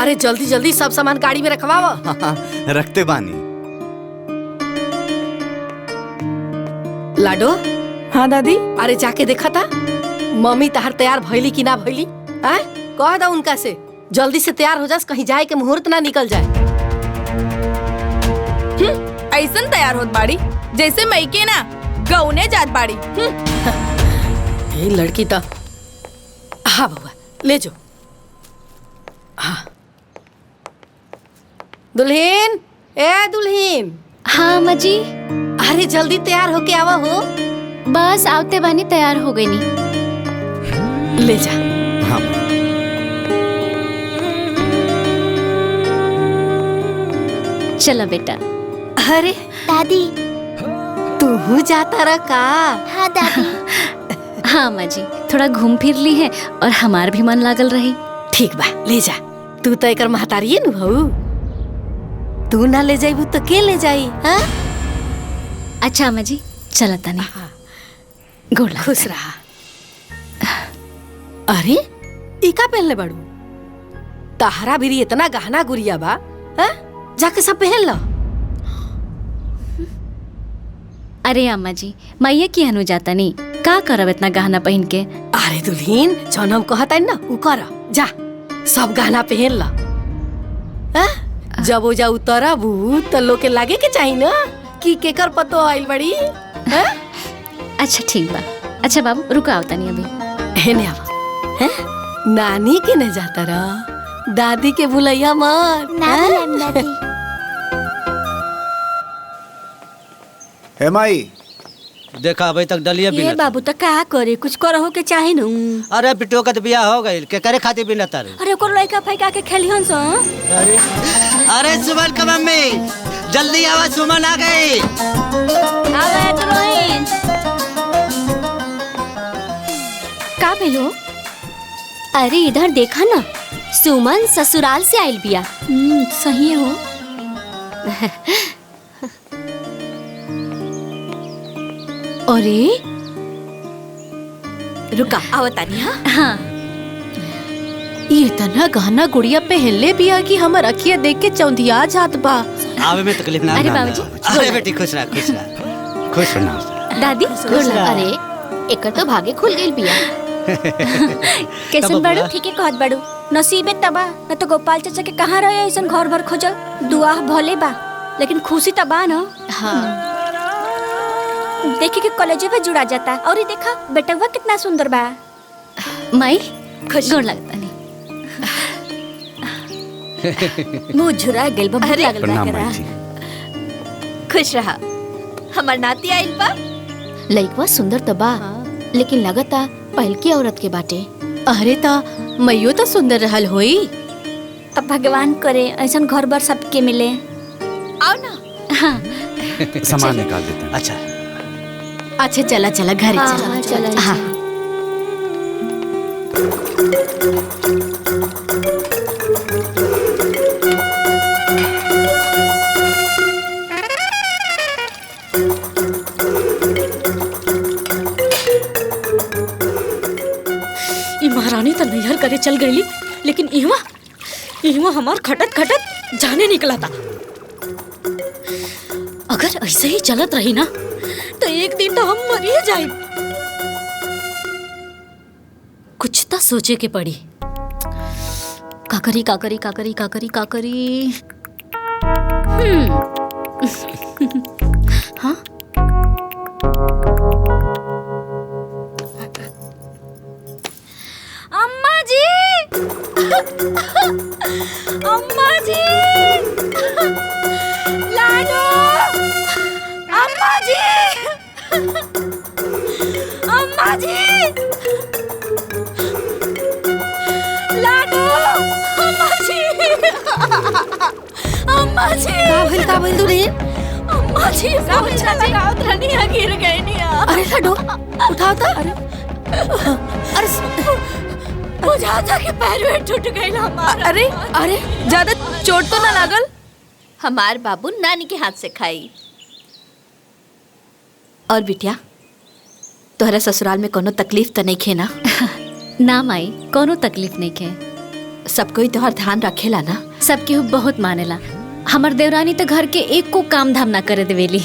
अरे जल्दी जल्दी सब सामान गाड़ी में रखवाओ। रखते बानी। लाडो हाँ दादी। अरे जाके देखा था मम्मी तहार तैयार भइली कि ना भइली। कह दा उनका से जल्दी से तैयार हो जा कहीं जाए के मुहूर्त ना निकल जाए। ऐसन तैयार होत बाड़ी जैसे मई के ना गौने जात बाड़ी। ये लड़की तो हाँ बउआ ले जो। हाँ दुल्हीन ए दुल्हीन। हाँ अम्मा जी। अरे जल्दी तैयार होके आवा हो। बस आवते बानी तैयार हो गई नी। ले जा। हाँ चला बेटा। अरे दादी तू जाता रहा का? हाँ दादी। हाँ अम्मा जी थोड़ा घूम फिर ली है और हमार भी मन लागल रही। ठीक बा ले जा। तू तो एक महतारी है नु तू ना ले जाइबू तो के ले जाई। हाँ अच्छा अम्मा जी चला तनी। गोला खुश रहा। अरे ई का पहनले बाड़ू? तहरा भी इतना गहना गुड़िया बा, हैं? जाके सब पहन लो। अरे अम्मा जी, मैया की हनु जाता नहीं, का करब इतना गहना पहन के? अरे दुल्हीन, जौन हम कहता ना उ कर, जा सब गहना पहन लो। हैं? जब वो जा उतरबू तो लोग के लागे के चाहिए ना कि केकर पतो आइल बड़ी। हैं? अच्छा ठीक बा। अच्छा बाबू रुका आवता नहीं अभी। हेने आवा। हैं? नानी के न जाता रह, दादी के बुलैया मत। दादी हे माई, देखा अभी तक डलिया ये बाबू तो का करे, कुछ करहो के चाहे न। अरे बिटियो का तो बियाह हो गई, के करे खातिर बिना तारू। अरे ओकर लइका फैका के खेलिहन सो। अरे सुमन का मम्मी, जल्दी आवा, सुमन आ गई। आवे तुरंत। का भेलो? अरे इधर देखा ना, सुमन ससुराल से आइल बिया। सही हो। अरे रुका आवतानी। हाँ ये तना गहना गुड़िया पहनले बिया कि हमर अखिया देख के चौंधिया जात बा। आवे में तकलीफ ना। अरे बाबूजी, अरे बेटी खुश रह, खुश रह, खुश रह। दादी अरे एकर तो भागे खुल गई बिया। कैसन बड़ू? ठीक है कहत बड़ू। नसीबे तबा न तो गोपाल चाचा के कहाँ रहे ऐसन घर भर खोजल। दुआ भले बा लेकिन खुशी तबा न। हाँ देखे के कॉलेज में जुड़ा जाता। और ये देखा बेटवा कितना सुंदर बा। माई गोड़ लगता नहीं। मुंह झुरा गेल बा, भूख लागल बा प्रणाम एकरा। माई जी। खुश रहा। हमर नाती आइल बा। लइकवा सुंदर तबा, लेकिन लगता पहल की औरत के बाटे। अरे ता मैयो तो सुंदर रहल होई। अब भगवान करे ऐसन घर बार सबके मिले। आओ ना। हाँ सामान निकाल देते हैं। अच्छा अच्छा चला चला घर चला। चला। हाँ। महारानी तो नैहर करे चल गई, लेकिन इहवा हमार खटत खटत जाने निकला था। अगर ऐसे ही चलत रही ना तो एक दिन तो हम मरिए जाए। कुछ तो सोचे के पड़ी। काकरी काकरी काकरी काकरी काकरी। हाँ अम्मा जी। अम्मा जी। लाडो। अम्मा जी। अम्मा जी। लाडो। अम्मा जी। अम्मा जी। का भइल दुल्ही? अम्मा जी पोछा लगाओ धनिया गिर गई निया। अरे लाडो उठाओ तो। अरे बुझाता के पैर में टूट गई हमारा। अरे अरे ज्यादा चोट तो ना लागल? हमार बाबू नानी के हाथ से खाई। और बिटिया तोहरा ससुराल में कोनो तकलीफ तो नहीं खे ना? ना माई, कोनो तकलीफ नहीं के। सब कोई तोहर ध्यान रखेला ना? सब केहू बहुत मानेला। हमर देवरानी तो घर के एक को काम धाम ना करे देवेली।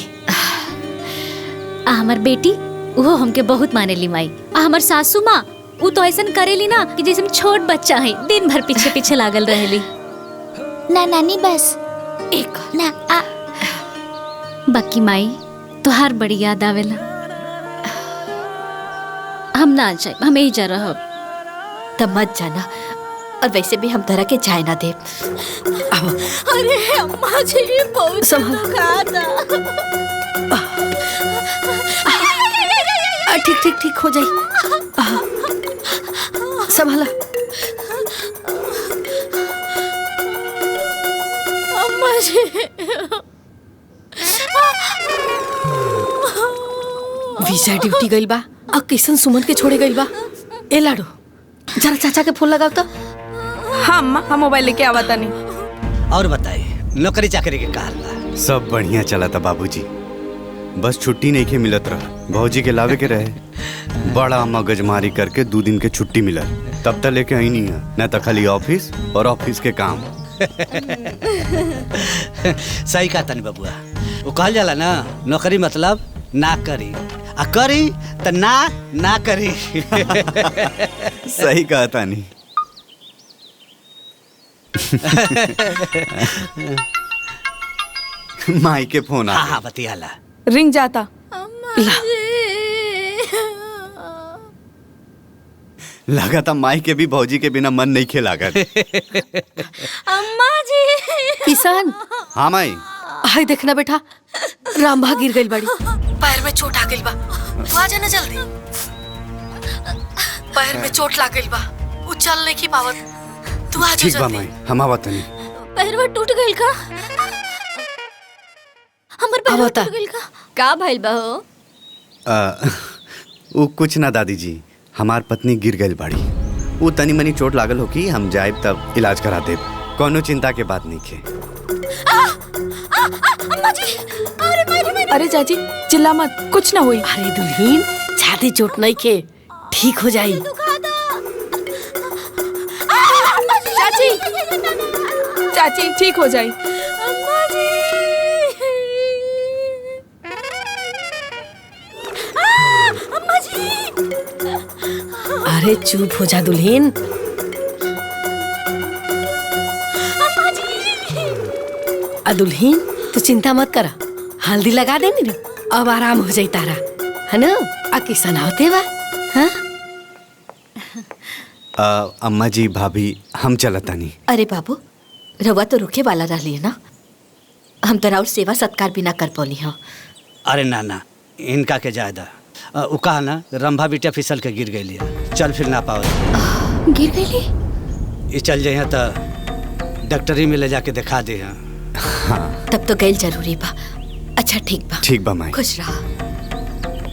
आ हमर बेटी वो हमके बहुत मानेली माई। आ हमर सासू माँ वो तो ऐसा करेली ना कि जैसे हम छोट बच्चा है, दिन भर पीछे पीछे लागल रहेली। ना नानी बस एक ना आ। बाकी माई तोहार बड़ी याद आवेला। हम ना जाए, हम यही जा रहा। तब मत जाना, और वैसे भी हम तरह के जाए ना दे। अरे अम्मा जी बहुत दुखाता। ठीक ठीक ठीक हो जाई। संभाला। अम्मा जी वीजा ड्यूटी गइल बा। अब कैसन सुमन के छोड़े गइल बा। ए लाडो जरा चाचा के फोन लगाओ तो। हाँ अम्मा, हम मोबाइल लेके आवता नहीं। और बताइए नौकरी चाकरी के का हाल बा? सब बढ़िया चला था बाबूजी, बस छुट्टी नहीं के मिलत रहा। भौजी के लावे के रहे, बड़ा मगजमारी करके 2 दिन के छुट्टी मिलल। तब तक लेके आई नहीं है, न तो खाली ऑफिस और ऑफिस के काम। सही कहा तनी बबुआ। वो कहल जाला ना, नौकरी मतलब ना करी, आ करी तो ना करी। सही कहा तानी। माई के फोन आ। हाँ बतियाला। रिंग जाता। लगा था माई के भी भौजी के बिना मन नहीं खेलागा। अम्मा जी। किसान। हाँ माई। हाय देखना बेटा, रामभा गिर गई बड़ी, पैर में चोट आ गई बा। तू आ जाना जल्दी। पैर में चोट ला गई बा, वो चल नहीं की पावत। तू आ जा ठीक बा जल्दी। माई, हम आवत नहीं। पैरवा टूट गइल का? हमर पैरवा टूट गइल का? का भइल बा हो? वो कुछ ना दादी जी, हमार पत्नी गिर गई बाड़ी। वो तनी मनी चोट लागल हो कि हम जाए तब इलाज करा दे। कोनो चिंता के बात नहीं खे। अम्मा जी, अरे अरे चाची चिल्ला मत, कुछ ना हुई। अरे दुल्हीन, छाती चोट नहीं खे, ठीक हो जाई। चाची चाची ठीक हो जाई। अरे चुप हो जा दुल्हीन। दुल्हीन तो चिंता मत करा, हल्दी लगा देनी रे, अब आराम हो जाई तारा, है ना? आ किसान आवते बा। हाँ? अम्मा जी भाभी हम चलता नहीं। अरे बाबू, रवा तो रुके वाला रह लिए ना, हम तो राउर सेवा सत्कार भी ना कर पौली हाँ। अरे ना, इनका के ज्यादा उ कहा ना, रंभा बिटिया फिसल के गिर गई, चल फिर ना पाओ। गिर गई? ये चल जाए तो डॉक्टरी में ले जाके दिखा दे। हाँ। तब तो गई जरूरी बा। अच्छा ठीक बा। ठीक बा माई। खुश रहा।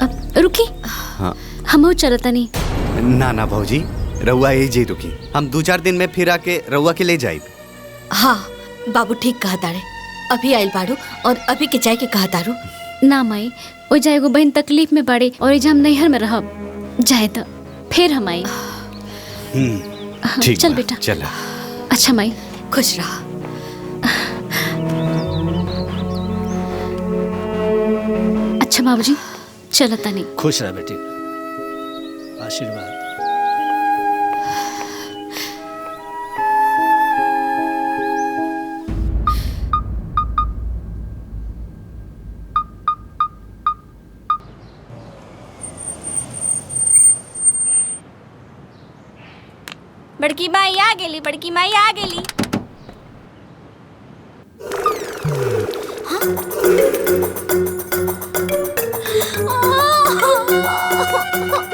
अब रुकी। हाँ। हम चलता नहीं। ना भौजी, रउआ यही जी रुकी, हम 2-4 दिन में फिर आके रउआ के ले जाए। हाँ बाबू ठीक कहा तारे, अभी आयल बाड़ू और अभी के जाए के कहा तारू। ना माई, ओ जाए गो बहन तकलीफ में बाड़े और हम नैहर में रहब, जाए तो फिर हम आई। ठीक चल बेटा। चला। अच्छा माई। खुश रहा। अच्छा बाबूजी, चलता नहीं। खुश रह बेटी, आशीर्वाद। बड़की माई आ गेली, बड़की माई आ गेली।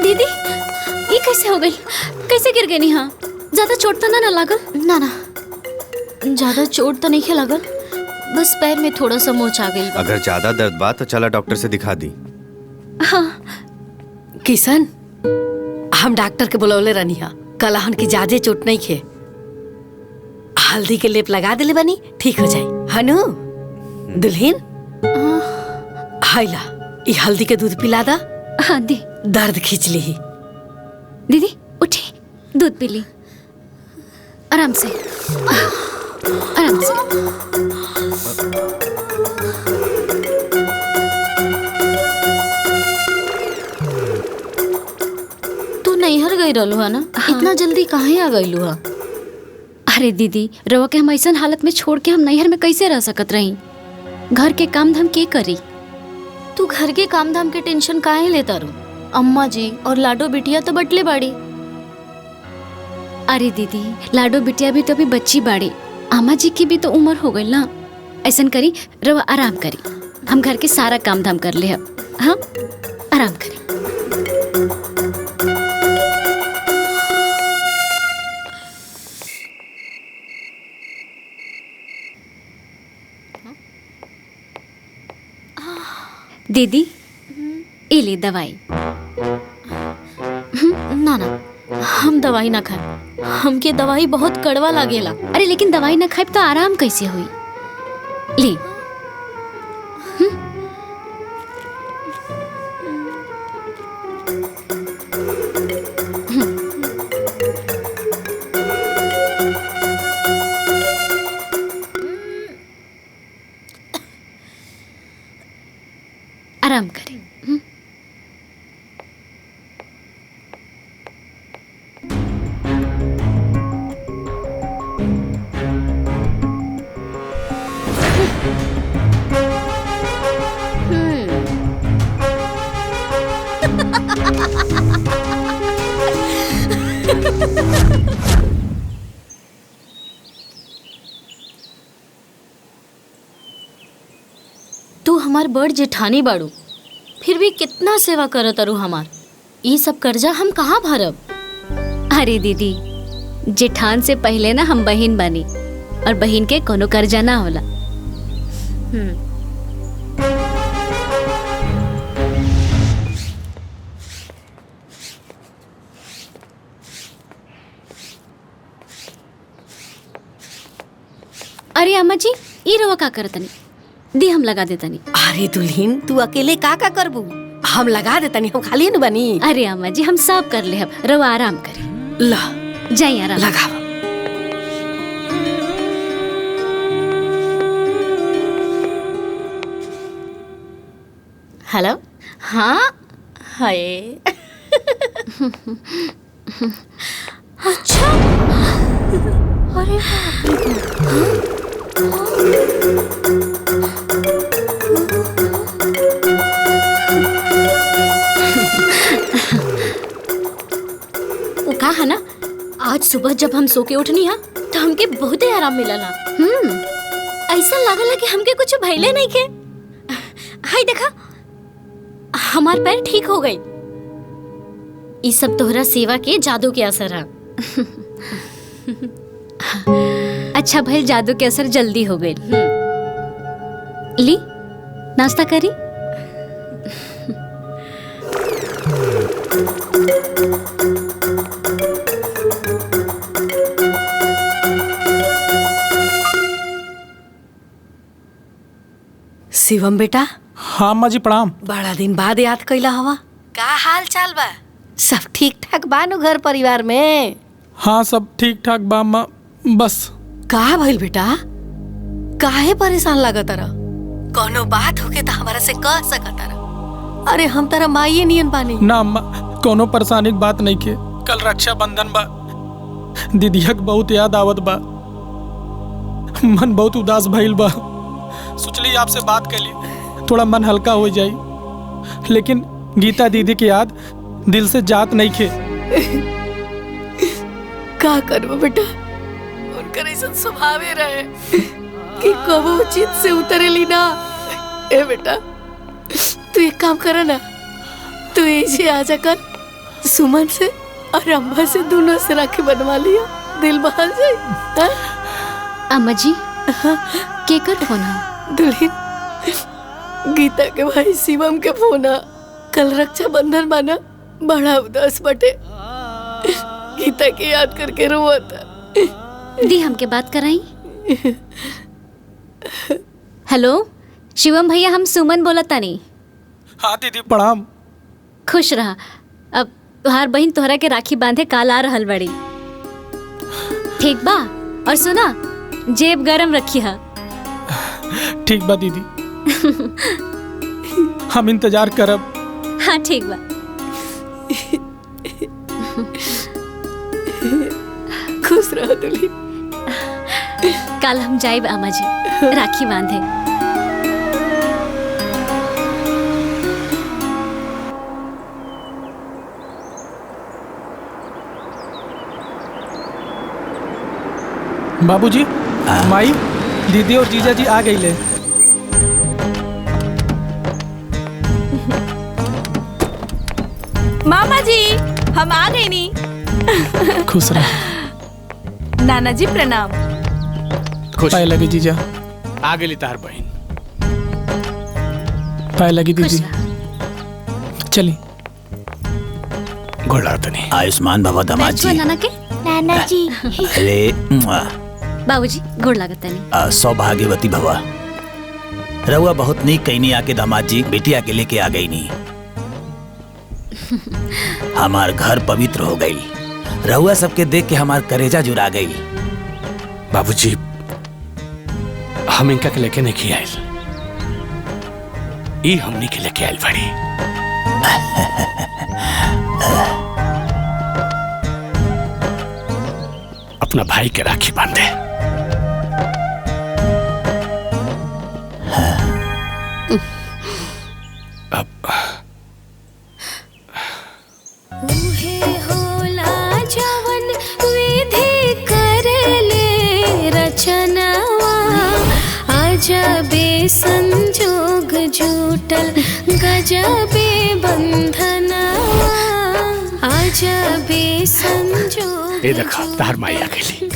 दीदी, ये कैसे हो गई? कैसे गिर गई? हाँ, ज्यादा चोट तो ना लागल? ना ज्यादा चोट तो नहीं लागल, बस पैर में थोड़ा सा मोच आ गई। अगर ज्यादा दर्द बा तो चला डॉक्टर से दिखा दी। हाँ। किशन, हम डॉक्टर के बुलौले रहनी हा, कलहन की ज्यादा चोट नहीं खे, हल्दी के लेप लगा दिले बनी, ठीक हो जाए। हनु दुल्हीन, हाइला ये हल्दी के दूध पिला दा। हाँ दी। दर्द खींच ली। दीदी उठी, दूध पी ली, आराम से आराम से। तू नैहर गई रहलू है ना? हाँ। इतना जल्दी कहाँ आ गईलू है? अरे दीदी, रवा के हम ऐसा हालत में छोड़ के हम नैहर में कैसे रह सकत रही? घर के काम धाम के करी? तू घर के काम धाम के टेंशन काहे लेता रू? अम्मा जी और लाडो बिटिया तो बटले बाड़ी। अरे दीदी, लाडो बिटिया भी तो अभी बच्ची बाड़ी, अम्मा जी की भी तो उम्र हो गई ना। ऐसा करी, रवा आराम करी, हम घर के सारा काम धाम कर ले। हाँ आराम करी। दीदी ये ले दवाई। ना हम दवाई ना खाए, हमके दवाई बहुत कड़वा लागेला। अरे लेकिन दवाई ना खाए तो आराम कैसे हुई? ले। आराम करें। तू हमार बड़ जेठानी बाड़ू, फिर भी कितना सेवा करत तारू हमार। ई सब कर्जा हम कहाँ भरब? अरे दीदी, जेठान से पहले ना हम बहन बनी, और बहन के कोनो कर्जा ना होला। अरे अम्मा जी, ई रवा का करतनी, दी हम लगा देतनी। अरे दुल्हीन, तू अकेले का करबू? हम लगा देतनी, हम खाली न बनी। अरे अम्मा जी, हम सब कर ले, रवा आराम करी। ला जाई आराम लगा। हेलो, हाँ, हाय। अच्छा, अरे वो कहा ना, आज सुबह जब हम सो के उठनी हा तो हमके बहुत ही आराम मिला ना। ऐसा लागला कि हमके कुछ भइले नहीं के। हाय देखा, हमार पैर ठीक हो गई। ये सब तोहरा सेवा के जादू के असर है। अच्छा भाई, जादू के असर जल्दी हो गई। ली, नाश्ता करी। शिवम बेटा। हाँ अम्मा जी प्रणाम। बड़ा दिन बाद याद कैला हवा। का हाल चाल बा? सब ठीक ठाक बा नु घर परिवार में? हाँ सब ठीक ठाक बा अम्मा, बस। का भइल बेटा? काहे परेशान लागत रह? कोनो बात होके तो हमारा से कह सकत रह। अरे हम तारा माईए नियन बानी। ना अम्मा, कोनो परेशानी की बात नहीं के। कल रक्षाबंधन बा, दीदिया के बहुत याद आवत बा, मन बहुत उदास भइल बा। सोचली आपसे बात कैली, थोड़ा मन हल्का हो जाई, लेकिन गीता दीदी की याद दिल से जात नहीं खे। का करबो बेटा, उनकर ऐसा स्वभावे रहे कि कबो चित से उतरेली ना। ए बेटा, तू एक काम कर ना, तू ऐसे आजा कर, सुमन से और अम्मा से दोनों से राखी बनवा लिया, दिल बहल जाए। अम्मा जी, केकर फोन है? दुल्हन, गीता के भाई शिवम के फोन है। कल रक्षाबंधन माना, बड़ा उदास बटे, गीता के याद करके रोता। दी हमके बात कराई। हेलो शिवम भैया, हम सुमन बोला तानी। हाँ दीदी प्रणाम। खुश रहा। अब तुहार बहन तोहरा के राखी बांधे काल आ रहल बड़ी। ठीक बा, और सुना, जेब गरम रखी है। ठीक बा दीदी, हम इंतजार करब। हाँ ठीक बा। खुश रहो दुल्हन। कल हम जाइब अम्मा जी राखी बांधे। बाबूजी, माई, दीदी और जीजा जी आ गई ले। मामा जी, हम आ गए नी। खुश रह। नाना जी प्रणाम। खुश पाए लगी जीजा। आ गई तार बहन। पाए लगी दीदी। चली गोड़ लागतनी। आयुष्मान बाबा दामाद जी। नाना के नाना जी। अरे बाबूजी गोड़ लागत नहीं। सौभाग्यवती भवा। रहुआ बहुत नीक कहीं आके दामाद जी बेटिया के लेके आ गई नी। हमार घर पवित्र हो गई। रहुआ सबके देख के हमार करेजा जुड़ा गई। बाबूजी, हम इनका के लेके नहीं किया। ई हमनी के लेके आयल बड़ी। अपना भाई के राखी बांधे। उहे होला जवन विधि करले रचनावा, अजबे संजोग जुटल गजबे बंधनवा, अजबे संजोग। ए देखा तार माई आ गई।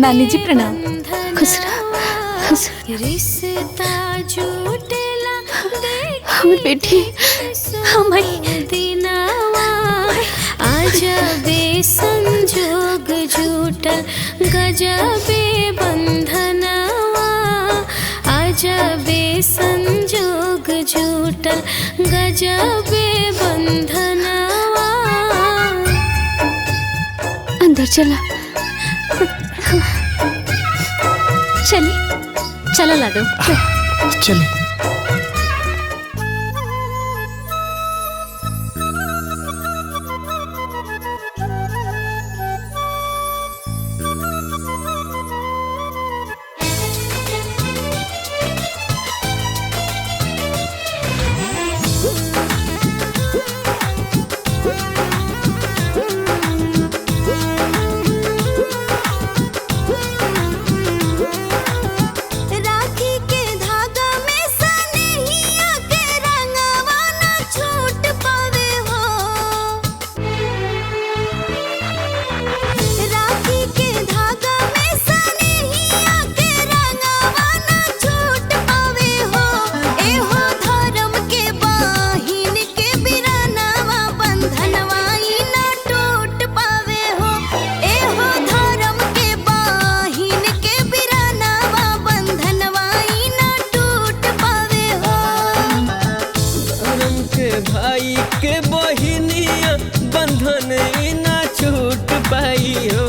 नानी जी प्रणाम। खुश रहो। रिश्ता जुटेला हमर बेटी हमारी दिनावा, अजबे संजोग जुटल गजबे बंधनवा, अजबे संजोग जुटल गजबे बंधनवा। अंदर चला। चली चला लाडो। चलिए। राखी के धागा में सनहिया के रंगवा ना छूट पावे हो, राखी के धागा में सनहिया के रंगवा ना छूट पावे हो। एहो धर्म के बहिन के बिरनवा बंधनवा ई ना टूट पावे हो, एहो धर्म के बहिन के बिरनवा बंधनवा ई ना टूट पावे हो। धर्म के भाई के बहिनिया बंधन ई ना छूट पाई हो,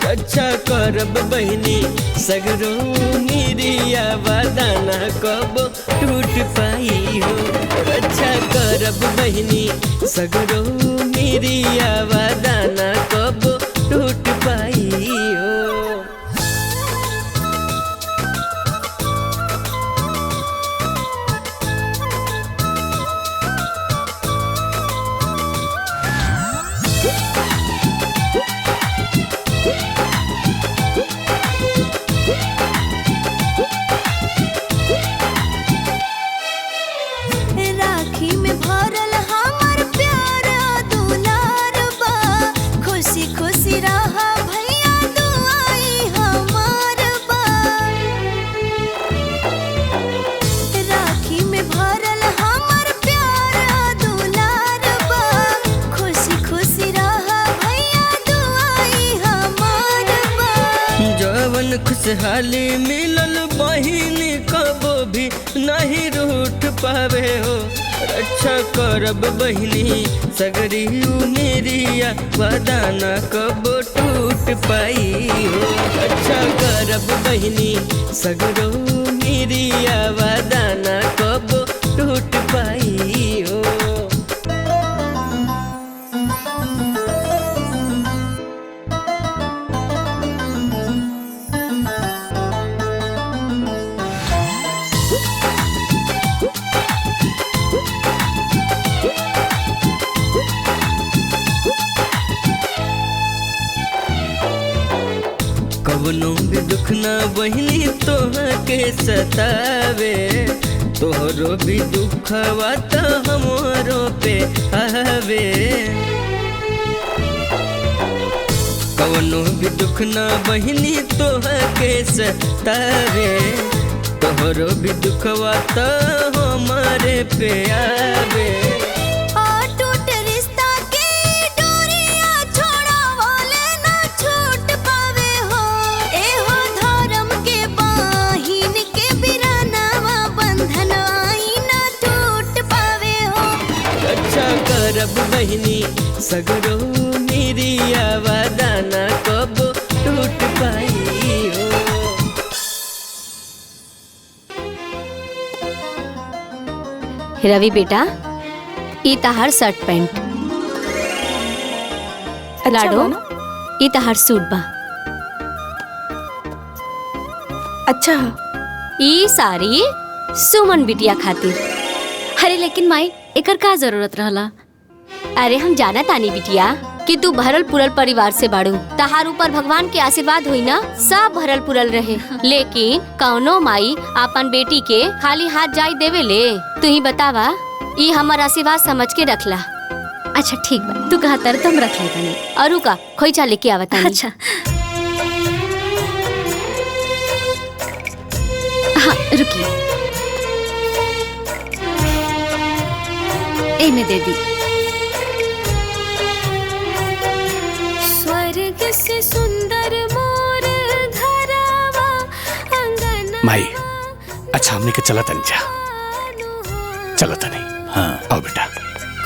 रक्षा करब बहिनी सगरो मिरिया वादाना कब टूट पाई हो, रक्षा करब बहिनी सगरो मिरिया वादाना कब टूट पाई हो। राखी में भरल हमर प्यार दुलार बा, खुशी खुशी रहा भैया दुआई हमार बा। राखी में भरल हमर प्यार दुलार बा, खुशी खुशी रहा भैया दुआई हमार बा। जवन खुशहाली मिलल बहिनी कबो भी नहीं रूठ पावे हो, रक्षा करब बहिनी सगरी उमेरिया वादाना कबो टूट पाई हो, रक्षा करब बहिनी सगरो मेरिया वादाना कबो टूट पाई हो। कवनो भी दुख ना बहिनी तोहा के सतावे, तोहरो भी दुखवा त हमरो पे आवे। कवनो भी दुख ना बहिनी तोहा के सतावे, तोहरो भी दुखवा त हमारे पे आवे। टूट रिश्ता के डोरिया छोड़ावले ना छूट पावे हो, एहो धर्म के बहिन के बिरनवा बंधनवा ई ना टूट पावे हो। रक्षा करब बहिनी सगरो मेरिया वादाना कब टूट पाई हो। रवि बेटा, ई तहार शर्ट पैंट। लाडो, ई तहार सूट बा। अच्छा। ई साड़ी सुमन बिटिया खातिर। अरे लेकिन माई एकर का जरूरत रहला? अरे हम जाना तानी बिटिया कि तू भरल पुरल परिवार से बाड़ू, तहार ऊपर भगवान के आशीर्वाद हुई ना, सब भरल पुरल रहे। लेकिन कौनो माई अपन बेटी के खाली हाथ जाई देवे ले? तू ही बतावा, ई हमार आशीर्वाद समझ के रखला। अच्छा ठीक बा, तू कहा तर तुम रख ले तनी। अरु का खोइचा लेके आवता। अच्छा हाँ रुकिए, ए में दे दी। स्वर्ग से सुंदर मोर घरवा अंगना। माई, अच्छा हमने के चला तनी जा, चला तनी। हाँ आओ बेटा।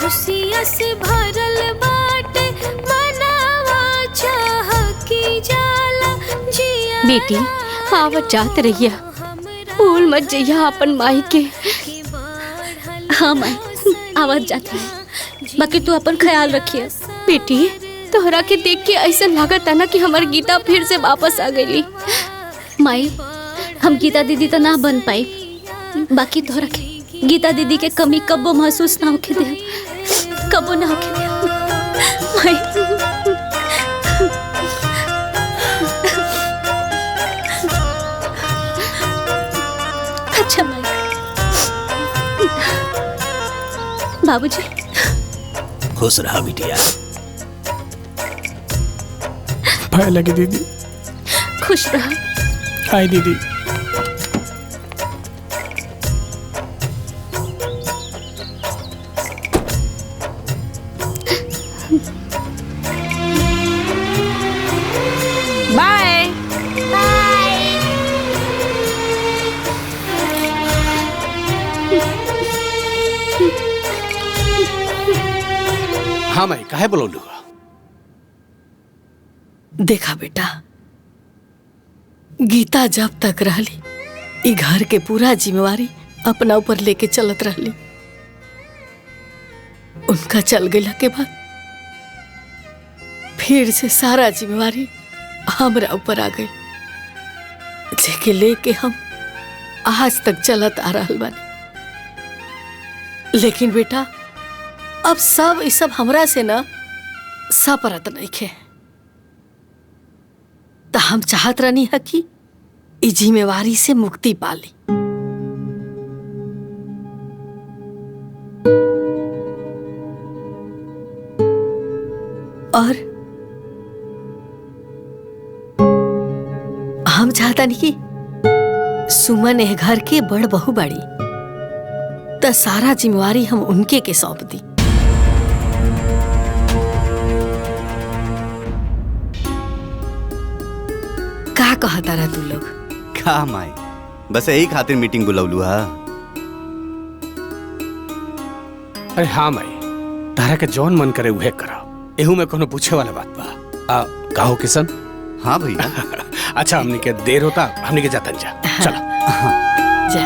खुशियाँ से भरल बाटे मनावा चाह की जाला जिया। बेटी आवत जात रहिया, भूल मत जइया अपन माई के। हाँ माई आवाज जाती है, बाकी तू अपन ख्याल रखिए। बेटी तोहरा के देख के ऐसा लागत है ना कि हमार गीता फिर से वापस आ गई। माई हम गीता दीदी तो ना बन पाई, बाकी तोहरा के गीता दीदी के कमी कबो महसूस ना होके दे, कबो ना होके दे माई। अच्छा माई। बाबूजी खुश रहा बिटिया। भय लगी दीदी। खुश रहा। आई दीदी। बाय हाँ मैं काहे बोलूँ? देखा बेटा, गीता जब तक रहली ई घर के पूरा जिम्मेवारी अपना ऊपर लेके चलत रहली। उनका चल गया के बाद फिर से सारा जिम्मेवारी हमरा ऊपर आ गई, जेके लेके हम आज तक चलत आ रहल बानी। लेकिन बेटा अब सब ई सब हमरा से ना सपरत नहीं खे, तो हम चाहत रहनी है कि इस जिम्मेवारी से मुक्ति पाली। और हम चाहता नहीं कि सुमन ए घर के बड़ बहू बाड़ी, तो सारा जिम्मेवारी हम उनके के सौंप दी। का कहता रहा तू लोग? का माई, बस यही खातिर मीटिंग बुलौलू हा। अरे हाँ माई, तारा के जौन मन करे उहे करा, एहू में कोनो पूछे वाला बात बा। कहो किशन। हाँ भैया। अच्छा हमने के देर होता, हमने के जाता जा। चलो जा।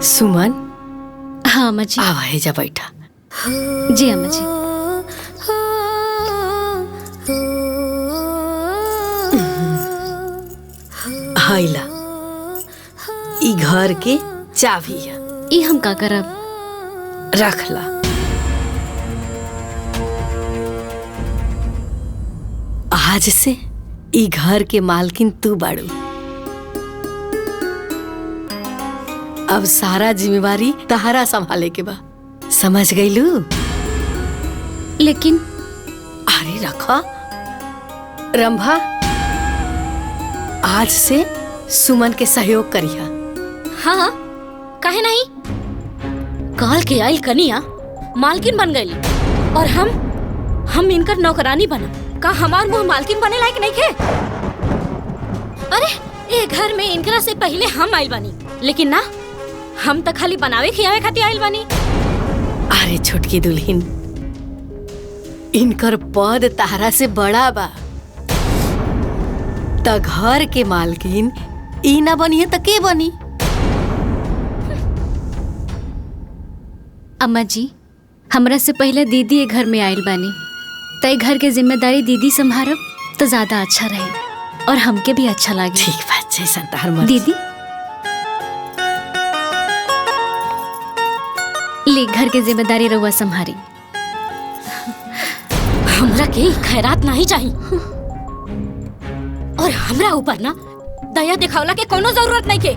सुमन। हाँ अम्मा जी। आवा है, जा बैठा। जी अम्मा जी। हाइला ई घर के चाबी है। ई हम का करब? रख ला। आज से ई घर के मालकिन तू बाड़ू। अब सारा जिम्मेवारी तहारा संभाले के बा, समझ गईलू? लेकिन अरे रखा रंभा, आज से सुमन के सहयोग करिया। हाँ हाँ काहे नहीं, काल के आई कनिया मालकिन बन गई और हम इनकर नौकरानी बना। का हमार मुंह मालकिन बने लायक नहीं खे? अरे ये घर में इनकरा से पहले हम आइल बानी, लेकिन ना हम तो खाली बनावे खियावे खातिर आइल बानी। अरे छोटकी दुल्हन, इनकर पद तारा से बड़ा बा, त घर के मालकिन ई ना बनी है त के बनी? अम्मा जी, हमरा से पहले दीदी ये घर में आयल बानी, तय घर के जिम्मेदारी दीदी संभारब तो ज्यादा अच्छा रही और हमके भी अच्छा लगे। ठीक बात जैसा तार मर्जी। दीदी ले घर के जिम्मेदारी रहुआ संभारी। हमरा के खैरात नहीं चाहिए और हमरा ऊपर ना दया दिखावला के कोनो जरूरत नहीं के।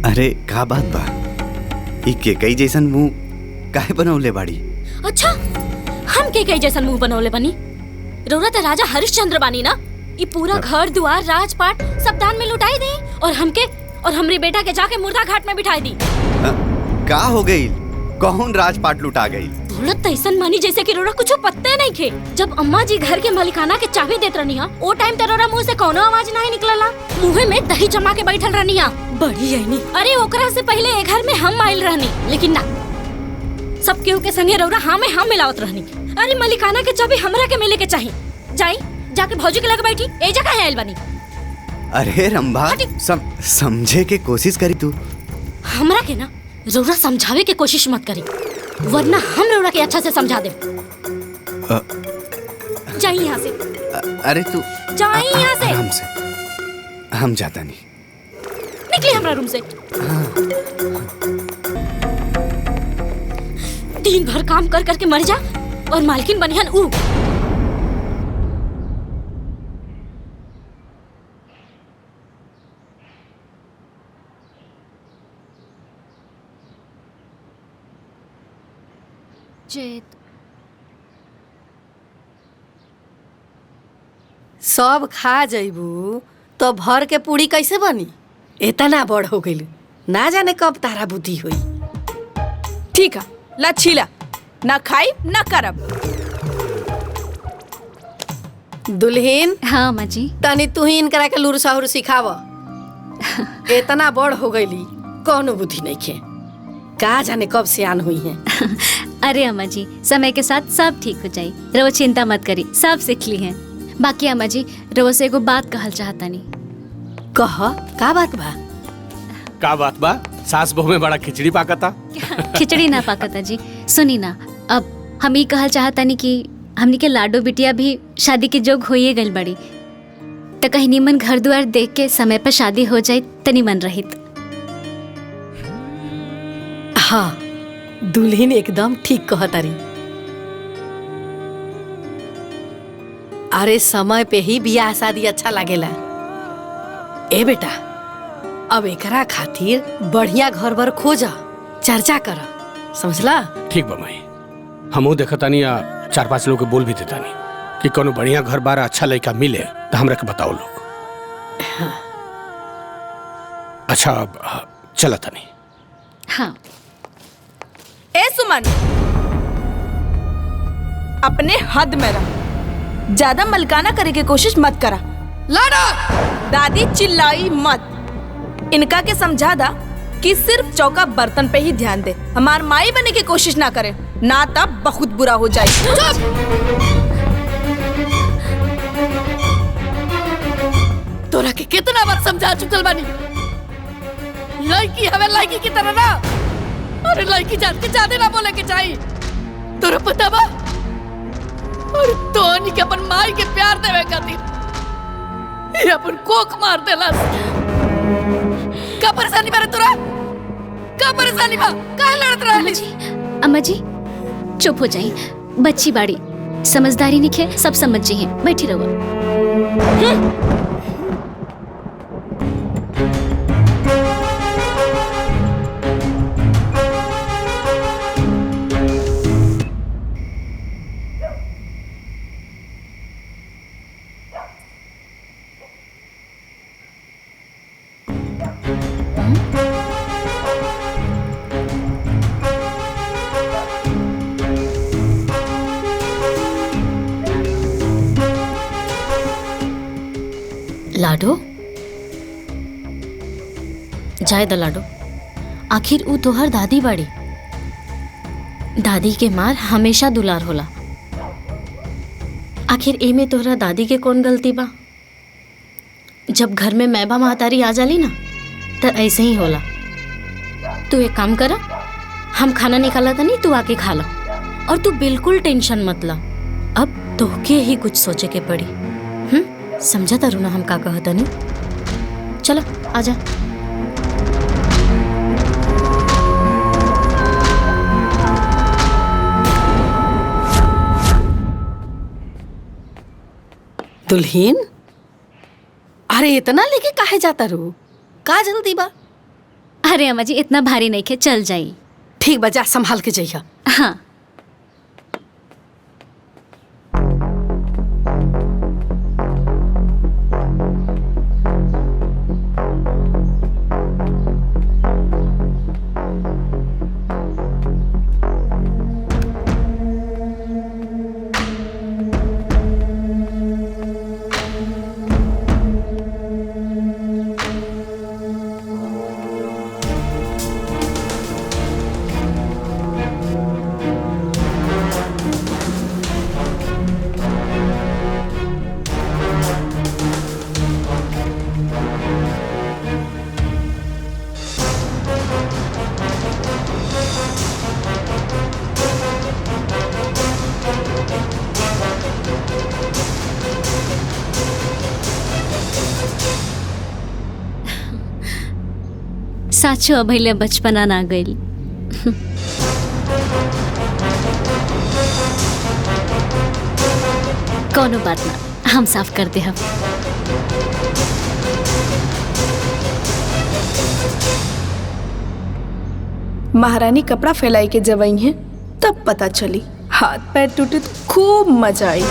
अरे का बात बा, ई के कई जैसन मुंह काहे बनौले बाड़ी? अच्छा, हम के कई जैसन मुंह बनौले बनी? रउरा त राजा हरिश्चंद्र बानी ना? ई पूरा घर दुआर राजपाट सब दान में लुटाई दी और हमके और हमरे बेटा के जाके मुर्दा घाट में बिठाई दी। का हो गई? कौन राजपाट लुटा गई? बोलत तैसन मानी जैसे कि रोरा कुछ पत्ते नहीं खे। जब अम्मा जी घर के मालिकाना के चाबी देत रहनी हा, ओ टाइम ते रोरा मुंह से कोनो आवाज नहीं निकलला। मुंह में दही जमा के बैठल रहनी हा। बड़ी है अरे ओकरा से पहले ए घर में हम आइल रहनी, लेकिन ना, सब केहू के संगे रौरा हाँ में हम मिलावत रहनी। अरे मलिकाना के चाबी हमरा के मिले के चाहिए। जाई जाके भौजी के लगे बैठी, ए जगह है आइल बनी। अरे रंभा, समझे के कोशिश करी तू। हमरा के ना रौरा समझावे के कोशिश मत करी, वरना हम रौरा के अच्छा से समझा दे। जाई यहाँ से। अरे तू जाई यहाँ से। आराम से, हम जाता नहीं। निकली हमरा रूम से। दिन भर काम कर करके मर जा और मालकिन बनिहन ऊ। सब खा जइबू तो भर के पूरी कैसे बनी? इतना बड़ हो गई, ना जाने कब तारा बुद्धि हुई। ठीक है, लच्छीला ना खाई ना करब। दुल्हीन। हाँ अम्मा जी। तनी तू ही इनकरा के लूर साहुर सिखाव। इतना बड़ हो गई, कौनो बुद्धि नहीं खे। का जाने कब सियान हुई है। अरे अम्मा जी, समय के साथ सब ठीक हो जाई, रवो चिंता मत करी, सब सीख ली हैं। बाकी अम्मा जी, रवो से एगो बात कहल चाहता नहीं। कह, का बात बा? का बात बा? सास बहू में बड़ा खिचड़ी पाकता। खिचड़ी ना पाकता जी, सुनी ना, अब हम ही कहल चाहता नहीं कि हमनी के लाडो बिटिया भी शादी के जोग होइए गइल बड़ी, तो कहीं निमन घर द्वार देख के समय पर शादी हो जाए तनी मन रहित। हाँ, दुल्हीन एकदम ठीक कहतारी। अरे समय पे ही बियाह शादी अच्छा लागेला। ए बेटा, अब एकरा खातिर बढ़िया घर बर खोजा, चर्चा कर, समझला? ठीक बा माई, हमहू देखतानी या 4-5 लोग के बोल भी देतानी कि कोनो बढ़िया घर बार अच्छा लड़का मिले तो हमरा के बताओ लोग। हाँ। अच्छा, अब चला तनी। हाँ। ए सुमन, अपने हद में रह, ज्यादा मलकाना करे की कोशिश मत करा। लाडो, दादी चिल्लाई मत। इनका के समझा दा कि सिर्फ चौका बर्तन पे ही ध्यान दे, हमार माई बनने की कोशिश ना करे, ना तब बहुत बुरा हो जाए। तोरा के कितना बार समझा चुकल बानी, लड़की हमें लड़की की तरह ना, अरे लड़की जान के ज्यादा ना बोले के चाहिए। तोरा पता बा, और तोनी के अपन माई के प्यार देवे खातिर ये अपन कोक मार देलस। का परेशानी बारे तोरा? का परेशानी बा? काहे लड़त रहली? अम्मा जी चुप हो जाई, बच्ची बाड़ी, समझदारी निखे, सब समझ जी हैं, बैठी रहो। लाडो जाए द लाडो, आखिर ऊ तोहर दादी बाड़ी। दादी के मार हमेशा दुलार होला। आखिर एमे तोहरा दादी के कौन गलती बा? जब घर में मैबा महतारी आ जाली ना तो ऐसे ही होला। तू एक काम करा, हम खाना निकाला था नहीं, तू आके खा ला। और तू बिल्कुल टेंशन मत ला, अब तोहके ही कुछ सोचे के पड़ी। समझा तारू ना हम का कहता नहीं? चलो आजा। दुल्हीन, अरे इतना लेके काहे जाता रू? का जल्दी बा? अरे अम्मा जी इतना भारी नहीं खे, चल जाई। ठीक बा, जा संभाल के जइहा। हाँ। साचो अभैले बचपना ना गइल। कोनो बात ना, हम साफ कर दे। हम महारानी कपड़ा फैलाई के जब आई हैं तब पता चली। हाथ पैर टूटे तो खूब मजा आई।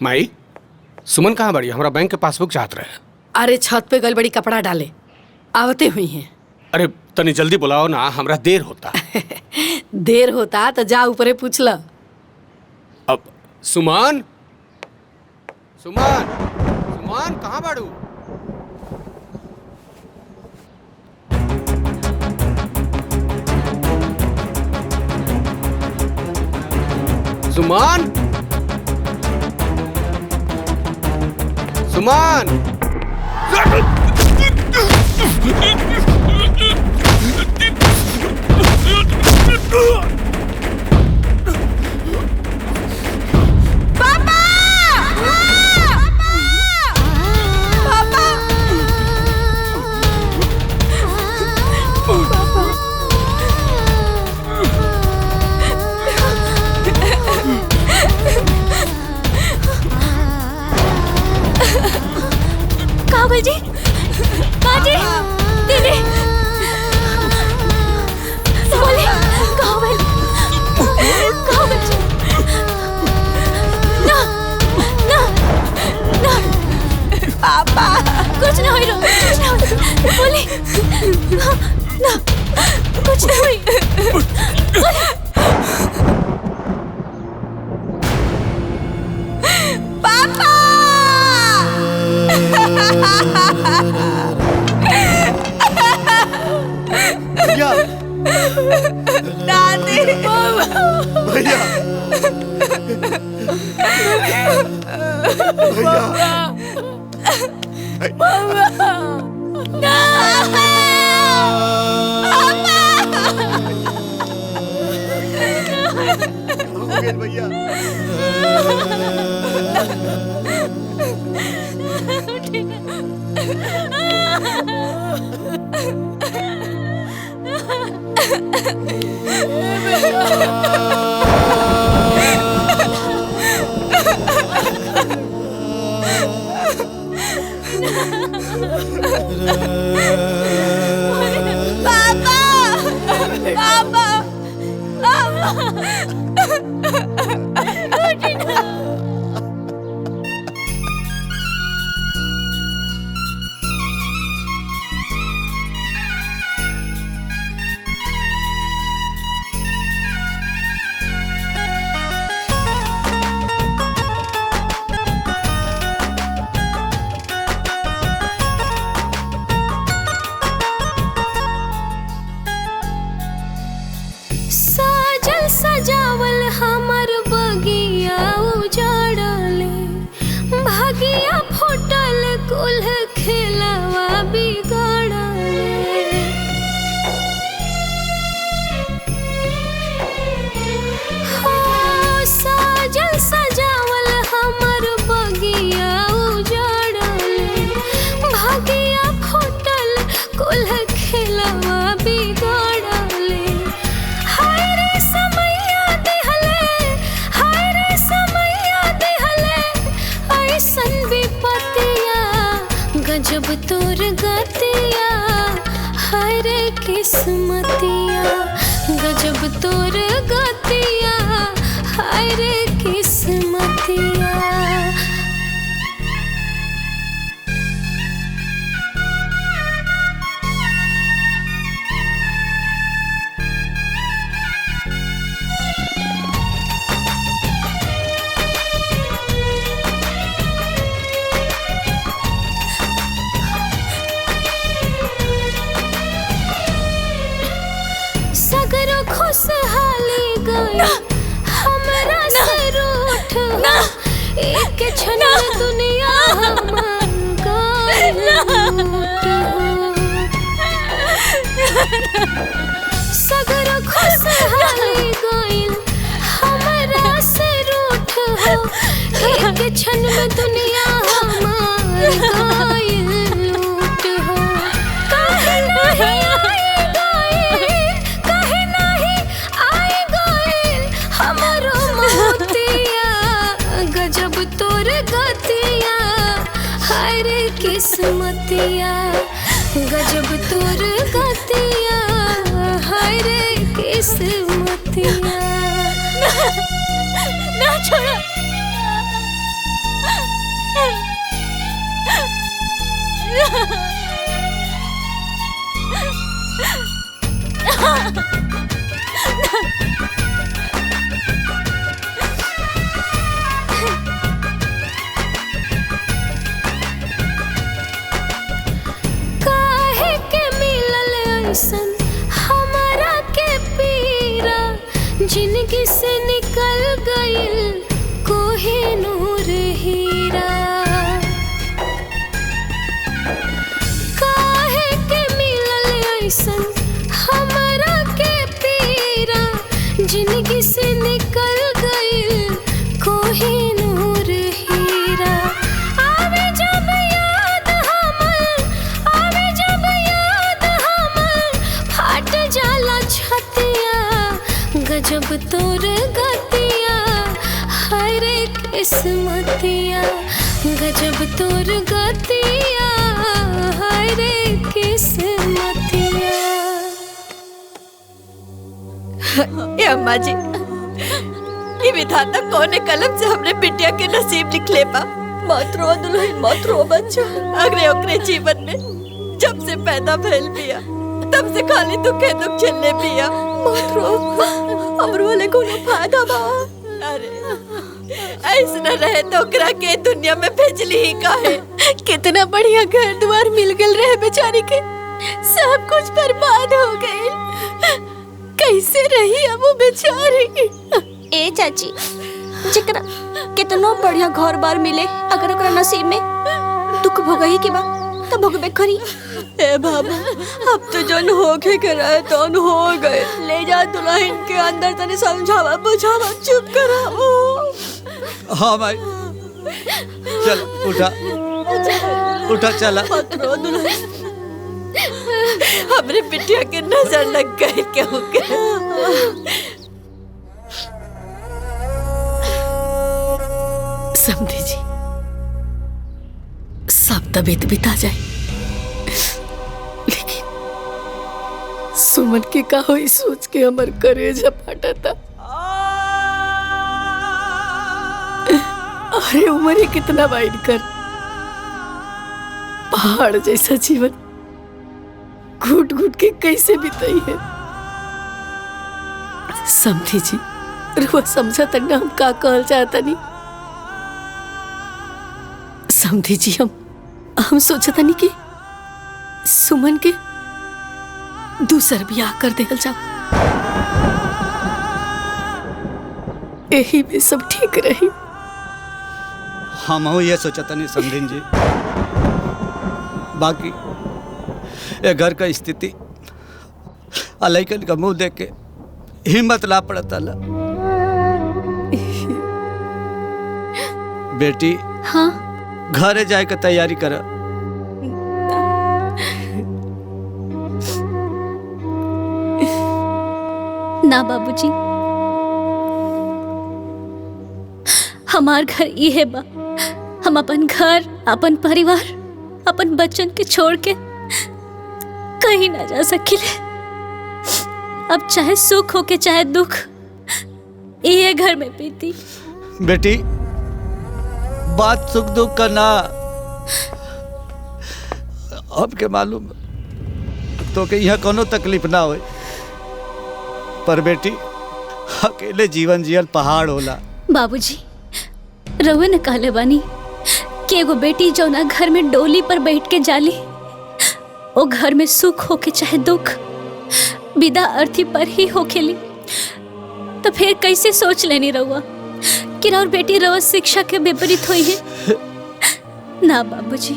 माई, सुमन कहाँ बड़ी? हमारा बैंक के पासबुक चाहत रहे। अरे छत पे गल बड़ी कपड़ा डाले, आवते हुई हैं। अरे तनी जल्दी बुलाओ ना, हमरा देर होता। देर होता तो जा ऊपरे पूछ ल। अब सुमन, सुमन, सुमन कहाँ बाड़ू? सुमन, सुमन। काबल जी, काजी, दीदी, बोले, काबल, काबल जी, ना, ना, ना, पापा, कुछ ना हुई रो, कुछ ना हुई, बोले, ना, कुछ ना हुई, पापा। भैया, दादी, भैया, भैया, गजब तोर गतिया हाय रे किस्मतिया गजब तोर गतिया हाय रे किस्मतिया सगरो खुशहाली गई हमरा से रूठ एक क्षण में दुनिया हमन सगरो खुशहाली गई हमरा से रूठ एक क्षण में दुनिया हमार गइल लूट हो काहे नहीं हमारो मोतिया गजब तोर गतिया हाय रे किस्मतिया गजब तोर गतिया हाय रे किस्मतिया ना छोड़ो काहे के मिलल ऐसन हमारा के पीरा जिंदगी से निकल गइल कोहिनूर हीरा काहे के मिलल ऐसन हमारा के पीरा जिंदगी से निकल गइल कोहिनूर हीरा आवे जब याद हमर फाट जाला छतिया गजब तोर गतिया हाय रे किस्मतिया गजब तोर गतिया हाय रे किस्मतिया ए अम्मा जी ये विधाता कौन कलम से हमने बिटिया के नसीब लिखले बा मत रो दुल्हन मत रो बच्चा अगरे ओकरे जीवन में जब से पैदा भइल बिया तब से खाली दुखे दुख झेलने पिया मत रो हमरो ले कोनो फायदा बा अरे ऐसे न रहे तो ओकरा के दुनिया में भेजली ही काहे कितना बढ़िया घर द्वार मिल गेल रहे बेचारी के सब कुछ बर्बाद हो गइल कैसे रही अब वो बेचारी ए चाची जेकरा कितनो बढ़िया घर बार मिले अगर ओकरा नसीब में दुख भोगही के बा तो भोगबे करी ए बाबा अब तो जन होके के रहे तो हो गए ले जा दुल्हन के अंदर तने समझावा बुझावा चुप कराओ हाँ भाई चल उठा उठा चला मत रो दुल्हन हमरे बिटिया के नजर लग गई क्यों के समझी जी सब तबीयत बिता जाए लेकिन सुमन के का होई सोच के हमर करेजा फाटा था अरे उम्र ही कितना वाइड कर पहाड़ जैसा जीवन घुट घुट के कैसे बिताई है समझी जी रुआ समझा तक ना हम का कहल चाहता नहीं समझी जी हम सोचा था नहीं कि सुमन के दूसर ब्याह कर देल जाओ यही में सब ठीक रही हम ये सोचा था नहीं समझिन जी बाकी ये घर का स्थिति अलैकन का मुंह देख के हिम्मत ला पड़ता ला बेटी हाँ घरे जाए के तैयारी कर ना बाबूजी हमार घर ये है बा हम अपन घर अपन परिवार अपन बच्चन के छोड़ के कहीं ना जा सकिले। अब चाहे सुख हो के चाहे दुख ये घर में बीती। बेटी बात सुख दुख का ना, अब के मालूम तो के यहाँ कोनो तकलीफ ना हो, पर बेटी अकेले जीवन जियल पहाड़ होला। बाबूजी रउए ने कहले बानी कि एगो बेटी जो ना घर में डोली पर बैठ के जाली, वो घर में सुख हो के चाहे दुख विदा अर्थी पर ही हो खेली। तो फिर कैसे सोच लेनी रउआ कि और बेटी रउआ शिक्षा के विपरीत हुई है? ना बाबूजी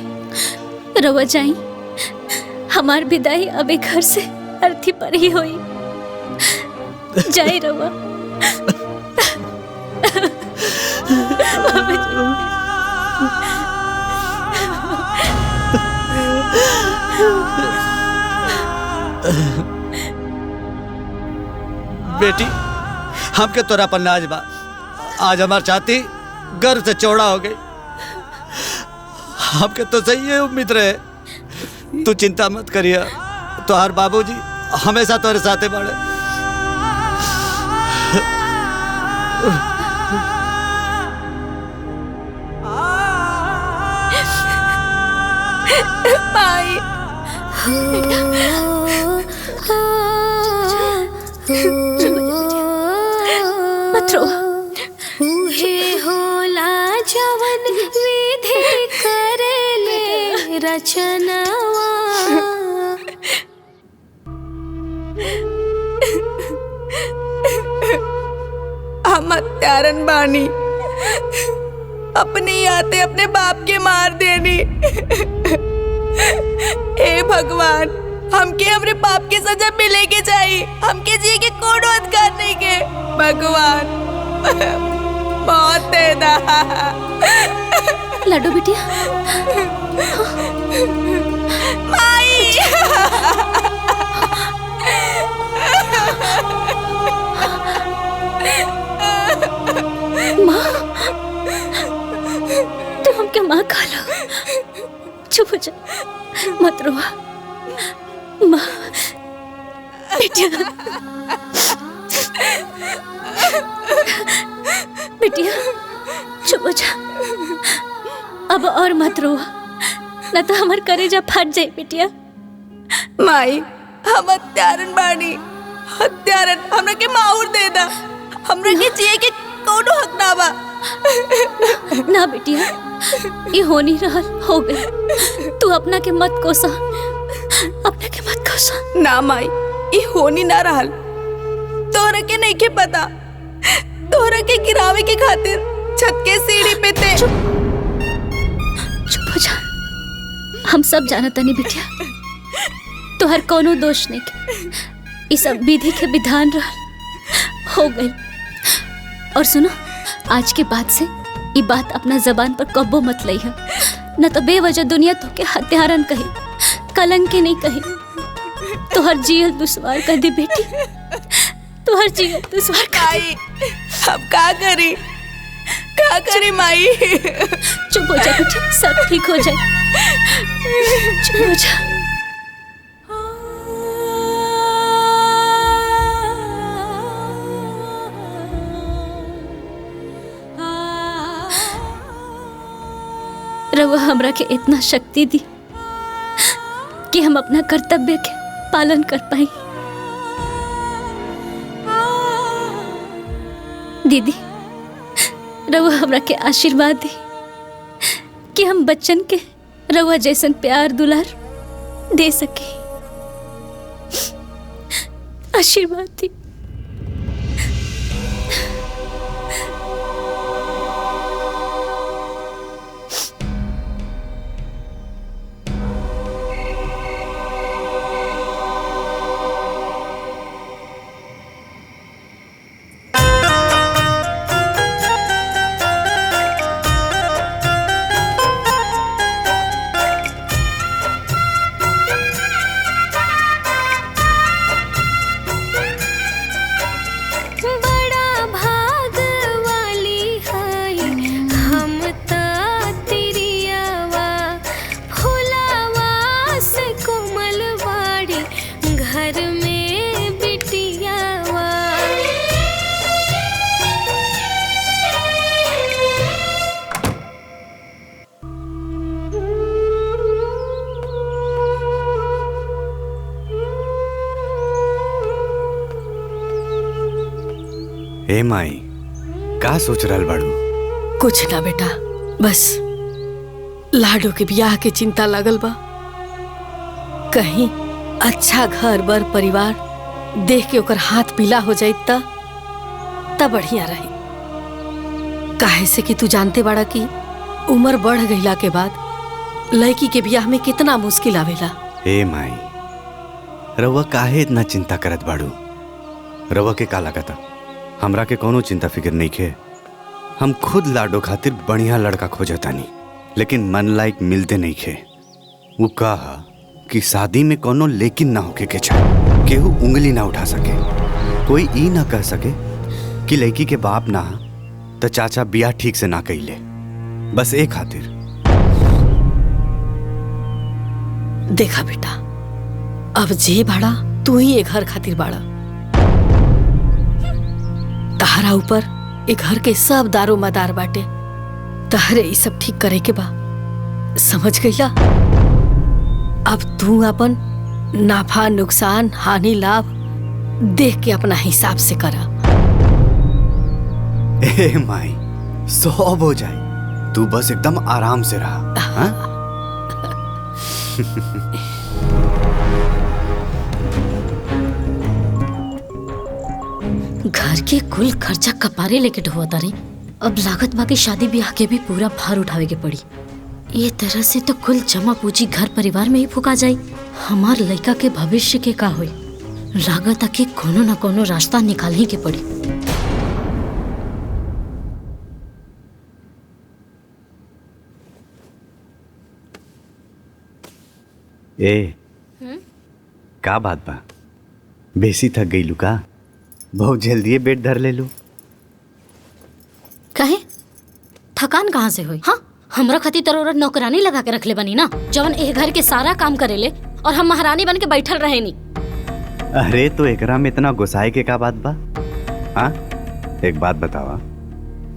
रउआ जाई, हमार विदाई अबे घर से अर्थी पर ही हुई। जाई रउआ। बेटी हमके तोरा पर नाज बा, आज हमार छाती गर्व से चौड़ा हो गई। हमके तो सही है उम्मीद रहे, तू चिंता मत करिए, तोहार बाबूजी हमेशा तोरे साथे बाड़े। माई मत रो। उहे होला जवन विधि करेले रचनवा। हम हत्यारन बानी, अपनी आते अपने बाप के मार देनी। हे भगवान, हमके हमरे पाप की सजा मिले के चाहिए, हमके जी के कोनो अधिकार नहीं के। भगवान मौत दे दा। लड्डू बिटिया माई माँ, तुम हमके माँ खा लो। चुप हो जा, मत रो माँ। बिटिया बिटिया चुप हो जा, अब और मत रो, ना तो हमार कलेजा फाट जाए। बिटिया माई हम हत्यारन बानी, हत्यारन हमरा के माहौर दे दा, हमरा के जिए के कोनो हक ना बा। ना बिटिया, ये हो नहीं रहा, हो गई। तू अपना के मत कोसा, अपना के मत कोसा। ना माई, ये होनी ना रहल। तोहरा के नहीं के पता, तोहरा के गिरावे के खातिर छत के सीढ़ी पे थे। चुप हो जा, हम सब जानता नहीं बिटिया, तोहर कोनो दोष नहीं के, ये सब विधि के विधान रहल, हो गई। और सुनो, आज के बाद से ये बात अपना जबान पर कब्बो मत लइहा, न तो बेवजह दुनिया तो के हत्यारन कही, कलंक के नहीं कही। तोहर जियल दुश्वार कर दी बेटी, तोहर जियल दुश्वार कर दी। अब का करी माई? चुप हो जा बेटी, सब ठीक हो जाए। चुप हो जा। रवा हमरा के इतना शक्ति दी कि हम अपना कर्तव्य के पालन कर पाए। दीदी रवा हमरा के आशीर्वाद दी कि हम बच्चन के रवा जैसन प्यार दुलार दे सके। आशीर्वाद दी। ए माई का सोच रहल बाड़ू? कुछ ना बेटा, बस लाडो के ब्याह के चिंता लगल बा। कहीं अच्छा घर बर परिवार देख के ओकर हाथ पीला हो जाई त बढ़िया रही। काहे से कि तू जानते बाड़ा कि उम्र बढ़ गईला के बाद लड़की के ब्याह में कितना मुश्किल आवेला। ए माई रउआ काहे इतना चिंता करत बाड़ू? रउआ के का लागता? हमरा के कोनो चिंता फिक्र नहीं खे। हम खुद लाडो खातिर बढ़िया लड़का खोजतानी, लेकिन मन लायक मिलते नहीं खे। वो कहा कि शादी में कोनो लेकिन ना होके के चाहे, केहू उंगली ना उठा सके, कोई ई ना कह सके कि लड़की के बाप ना तो चाचा बियाह ठीक से ना कइले। बस एक खातिर। देखा बेटा, अब जे बाड़ा तू ही एक घर खातिर बाड़ा। तहरा ऊपर एक घर के सब दारो मदार बाटे। तहरे ये सब ठीक करे के बा, समझ गईला? अब तू अपन नाफा नुकसान हानि लाभ देख के अपना हिसाब से करा। ए माई सब हो जाए, तू बस एकदम आराम से रहा। हाँ? घर के कुल खर्चा कपारे लेके ढोआ तारे। अब लागत बाकी शादी ब्याह के भी पूरा भार उठावे के पड़ी। ये तरह से तो कुल जमा पूंजी घर परिवार में ही फुका जाई। हमार लड़का के भविष्य के का होई? लागत के कोनो न कोनो रास्ता निकाल ही के पड़ी। ए का बात बा? बेसी थक गई लू का? बहुत जल्दी बेड धर ले लू। कहे थकान कहाँ से हुई? हाँ, हमरा खातिर तरोरा नौकरानी लगा के रख ले बनी ना, जवन ए घर के सारा काम करेले और हम महारानी बन के बैठल रहे नी। अरे तो एकरा में इतना गुस्साए के का बात बा? हाँ, एक बात बतावा,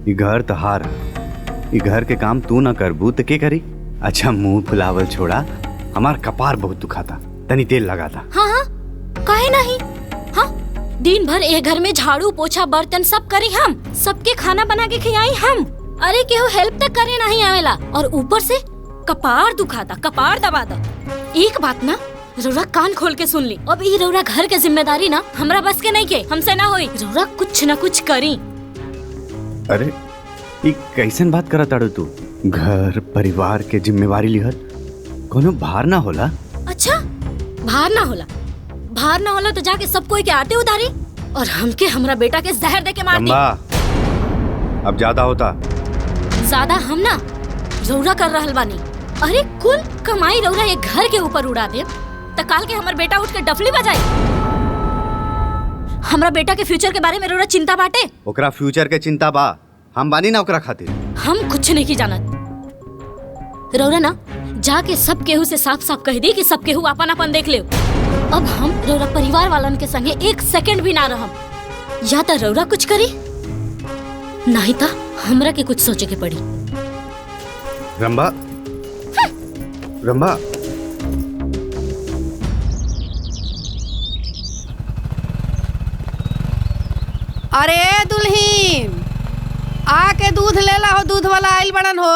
ये घर तहार है, ये घर के काम तू ना करबू तो के करी? अच्छा मुंह फुलावल छोड़ा, हमार कपार बहुत दुखाता, तनी तेल लगाता। हाँ हाँ, काहे नहीं? हाँ, दिन भर ए घर में झाड़ू पोछा बर्तन सब करी हम, सबके खाना बना के खियाई हम। अरे केहू हेल्प तक करे नहीं आवेला और ऊपर से कपार दुखाता, कपार दबा दा। एक बात ना रौरा कान खोल के सुन ली, अब ये रौरा घर के जिम्मेदारी ना हमरा बस के नहीं के, हमसे ना होई। रौरा कुछ ना कुछ करी। अरे ये कैसन बात करत ताड़ू तू? घर परिवार के जिम्मेवारी लिहल कोनो भार ना होला? अच्छा भार ना होला? भार ना होला तो जाके सब कोई के आटे उतारी और हमके हमरा बेटा के जहर दे के मार दी। अब ज्यादा होता। ज्यादा हम ना रौरा कर रहल बानी। अरे कुल कमाई रौरा एक घर के ऊपर उड़ा दे तो काल के हमर बेटा उठ के डफली बजाई। हमरा बेटा के फ्यूचर के बारे में रौरा चिंता बाटे? ओकरा फ्यूचर के चिंता बा, हम बानी ना ओकरा खातिर। हम कुछ नहीं की जानत। रौरा ना जाके सब केहू से साफ साफ कह दी कि सब केहू अपन अपन देख ले। अब हम रौरा परिवार वालन के संगे एक सेकंड भी ना रहम। या तो रौरा कुछ करी, नहीं तो हमरा के कुछ सोचे के पड़ी। रंबा, रंबा, अरे दुल्हीन, आके दूध ले ला हो, दूध वाला आइल बड़न हो।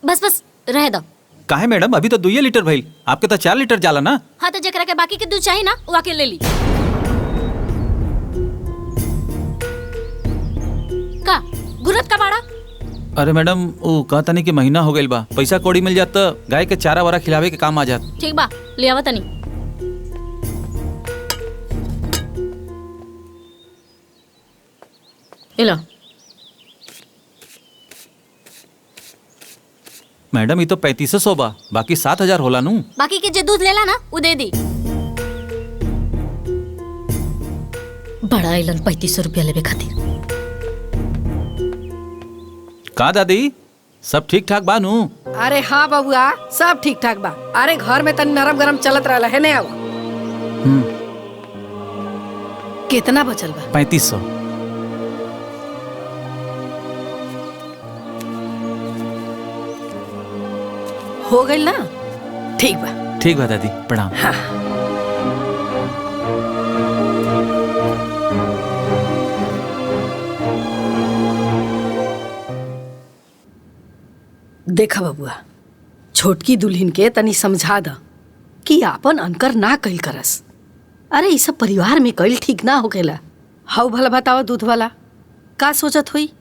बस बस रह दो। काहे मैडम, अभी तो 2 लीटर भइल, आपके तो 4 लीटर जाला ना। हाँ तो जकरा के बाकी के दूध चाहिए ना वो आके ले ली। का गुरत का बाड़ा? अरे मैडम वो कहता नहीं कि महीना हो गइल बा, पैसा कौड़ी मिल जात तो गाय के चारा वारा खिलावे के काम आ जात। ठीक बा, ले आवा तनी। लो मैडम ये तो 3500 बा, बाकी 7000 होला नू। बाकी के जे दूध लेला ना वो दे दी। बड़ा आइलन 3500 रुपया लेवे खातिर। का दादी सब ठीक ठाक बा नू? अरे हाँ बबुआ, सब ठीक ठाक बा। अरे घर में तनी नरम गरम चलत रहला है ने। आवा कितना बचल बा? 3500। हो गई ना? ठीक बा। ठीक बा दादी, प्रणाम। हाँ। देखा बबुआ, छोटकी दुल्हन के तनी समझा द कि आपन अनकर ना कइल करस। अरे ई सब परिवार में कइल ठीक ना होखेला। हाउ भला बतावा दूध वाला का सोचत हुई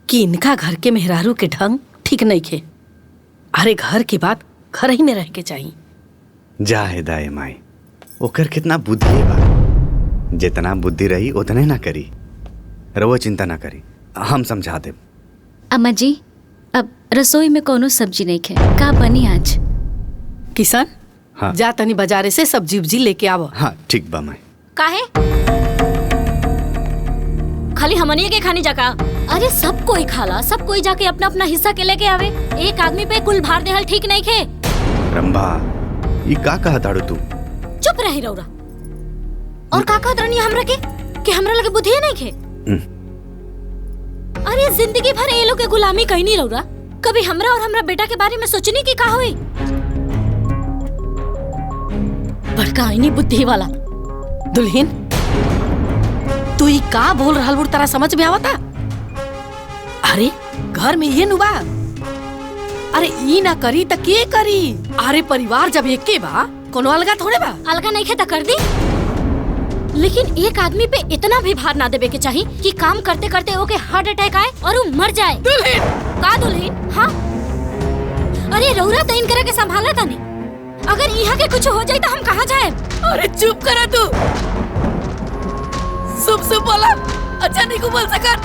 कि इनका घर के मेहरारू के ढंग ठीक नहीं खे। अरे घर की बात घर ही में रह के चाहिए। जा है दाए माई, ओकर कितना बुद्धि बा। जितना बुद्धि रही उतने ना करी। रउआ चिंता ना करी, हम समझा देब। अम्मा जी, अब रसोई में कोनो सब्जी नहीं खे, का बनी आज? किशन, हाँ। जा तनी बाजारे से सब्जी उब्जी लेके आवो। हाँ ठीक बा माई। काहे? खाली हमनिए के खानी जका? अरे सब कोई खाला, सब कोई जाके अपना अपना हिस्सा के लेके आवे। एक आदमी पे कुल भार देहल ठीक नहीं खे। रंभा, ई का कहा ताड़ू तू? चुप रही रौरा। और का कहत रहनी हमरा के कि हमरा लगे बुद्धि नहीं खे? अरे जिंदगी भर ये लोग के गुलामी कहीं नहीं रौरा। कभी हमरा और हमरा बेटा के बारे में सोचनी की का हुई? बड़का इनी बुद्धि वाला। दुल्हन, तू ई का बोल रहल बुड़ तारा समझ में आवता? अरे घर में ये नुबा। अरे ई ना करी त के करी? अरे परिवार जब एके बा, कोनो अलगा थोड़े बा। अलगा नहीं खे त कर दी, लेकिन एक आदमी पे इतना भी भार ना देवे के चाहिए कि काम करते करते ओके हार्ट अटैक आए और वो मर जाए। दुल्हन! का दुल्हन? हाँ, अरे रौरा तो इनकरा के संभाला था नहीं। अगर यहाँ के कुछ हो जाए तो हम कहाँ जाए? अरे चुप करा तू। सुब बोला, अच्छा नहीं को बोल सकत।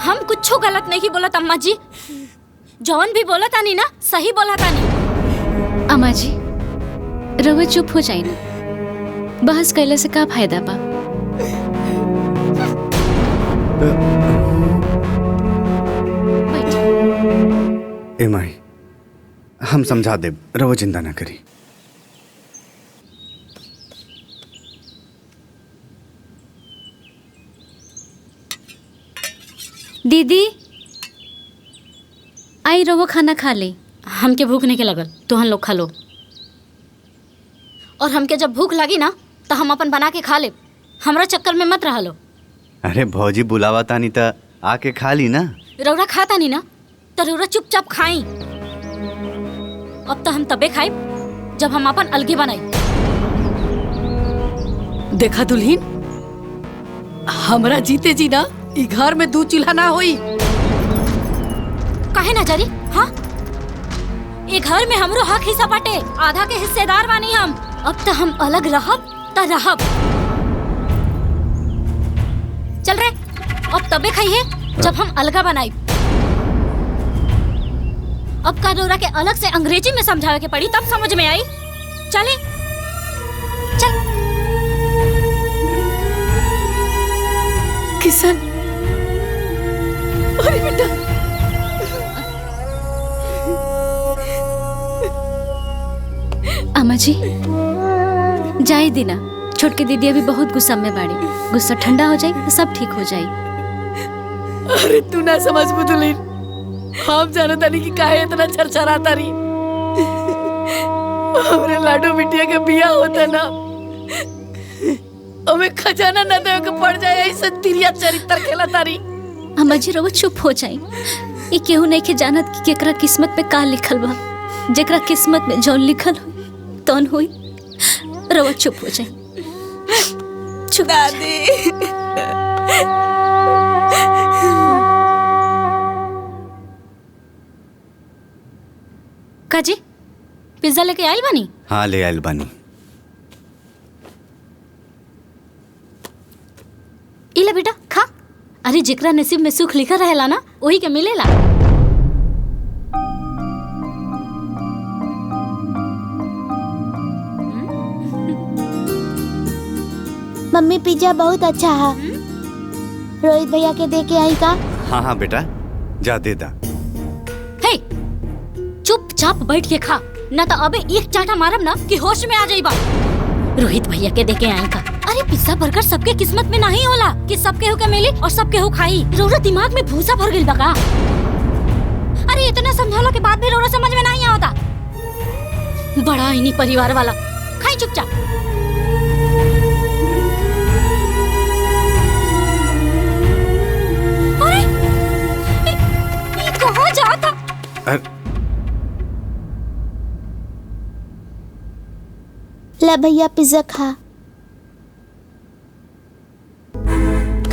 हम कुछ गलत नहीं बोलत अम्मा जी। जौन भी बोला तानी ना, सही बोला तानी। अम्मा जी, रउआ चुप हो जाए ना। बहस कैले से का फायदा बा? ए माई, हम समझा देब, रउआ चिंता ना करी। दीदी, आई रहो खाना खा ले। हमके भूख नहीं के लगल, तुहन लोग खा लो। और हमके जब भूख लगी ना तो हम अपन बना के खा ले। हमरा चक्कर में मत रह लो। अरे भौजी बुलावा तानी त आके खा ली ना। रौरा खाता नहीं ना तो रौरा चुपचाप खाई। अब तो हम तबे खाई जब हम अपन अलगे बनाई। देखा दुल्हन, हमरा जीते जी ना ई घर में दू चूल्हा ना होई। काहे ना जरी? हाँ, ये घर में हमरो हक हिस्सा बाटे, आधा के हिस्सेदार बानी हम। अब तो हम अलग रहब त रहब। चल रे, अब तबे खाइए जब हम अलगा बनाई। अब का रौरा के अलग से अंग्रेजी में समझावे के पड़ी तब समझ में आई। चले चल। किशन, अरे बेटा, अम्मा जी, जाए दीना। छोटकी दीदी अभी बहुत गुस्सा में बाड़ी। गुस्सा ठंडा हो जाए तो सब ठीक हो जाए। अरे तू ना समझ बुदुलिन, हम जानो तानी कि काहे इतना छरछराता रही। हमरे लाडो बिटिया के बिया होता ना, हमें खजाना न देवे के पड़ जाए। ऐसा तिरिया चरित्र खेला तारी। अम्मा जी, रउआ चुप हो जाए। ये केहू नहीं के जानत कि केकरा किस्मत में का लिखल बा। जेकरा किस्मत में जौन लिखल हो तौन होई। रउआ चुप हो जाए। चुप। दादी, काजी पिज्जा लेके आइल बानी? हाँ ले आइल बानी। इला बेटा खा। अरे जेकरा नसीब में सुख लिखा रहेला ना वही के मिलेला। मम्मी पिज्जा बहुत अच्छा है। रोहित भैया के दे के आई का? हाँ हाँ बेटा, जा दे दा। हे, चुपचाप बैठ के खा, ना तो अबे एक चाटा मारब ना कि होश में आ जाइबा। रोहित भैया के देके आई का। अरे पिज्जा बर्गर सबके किस्मत में नहीं होला कि सब केहू के मिली और सब केहू खाई। रौरा दिमाग में भूसा भर गइल बा का? अरे इतना समझालो के बाद भी रोना समझ में नहीं आता। बड़ा ही नहीं परिवार वाला। खाई चुपचाप। अरे ये कहाँ जाता? ला भैया पिज्जा खा।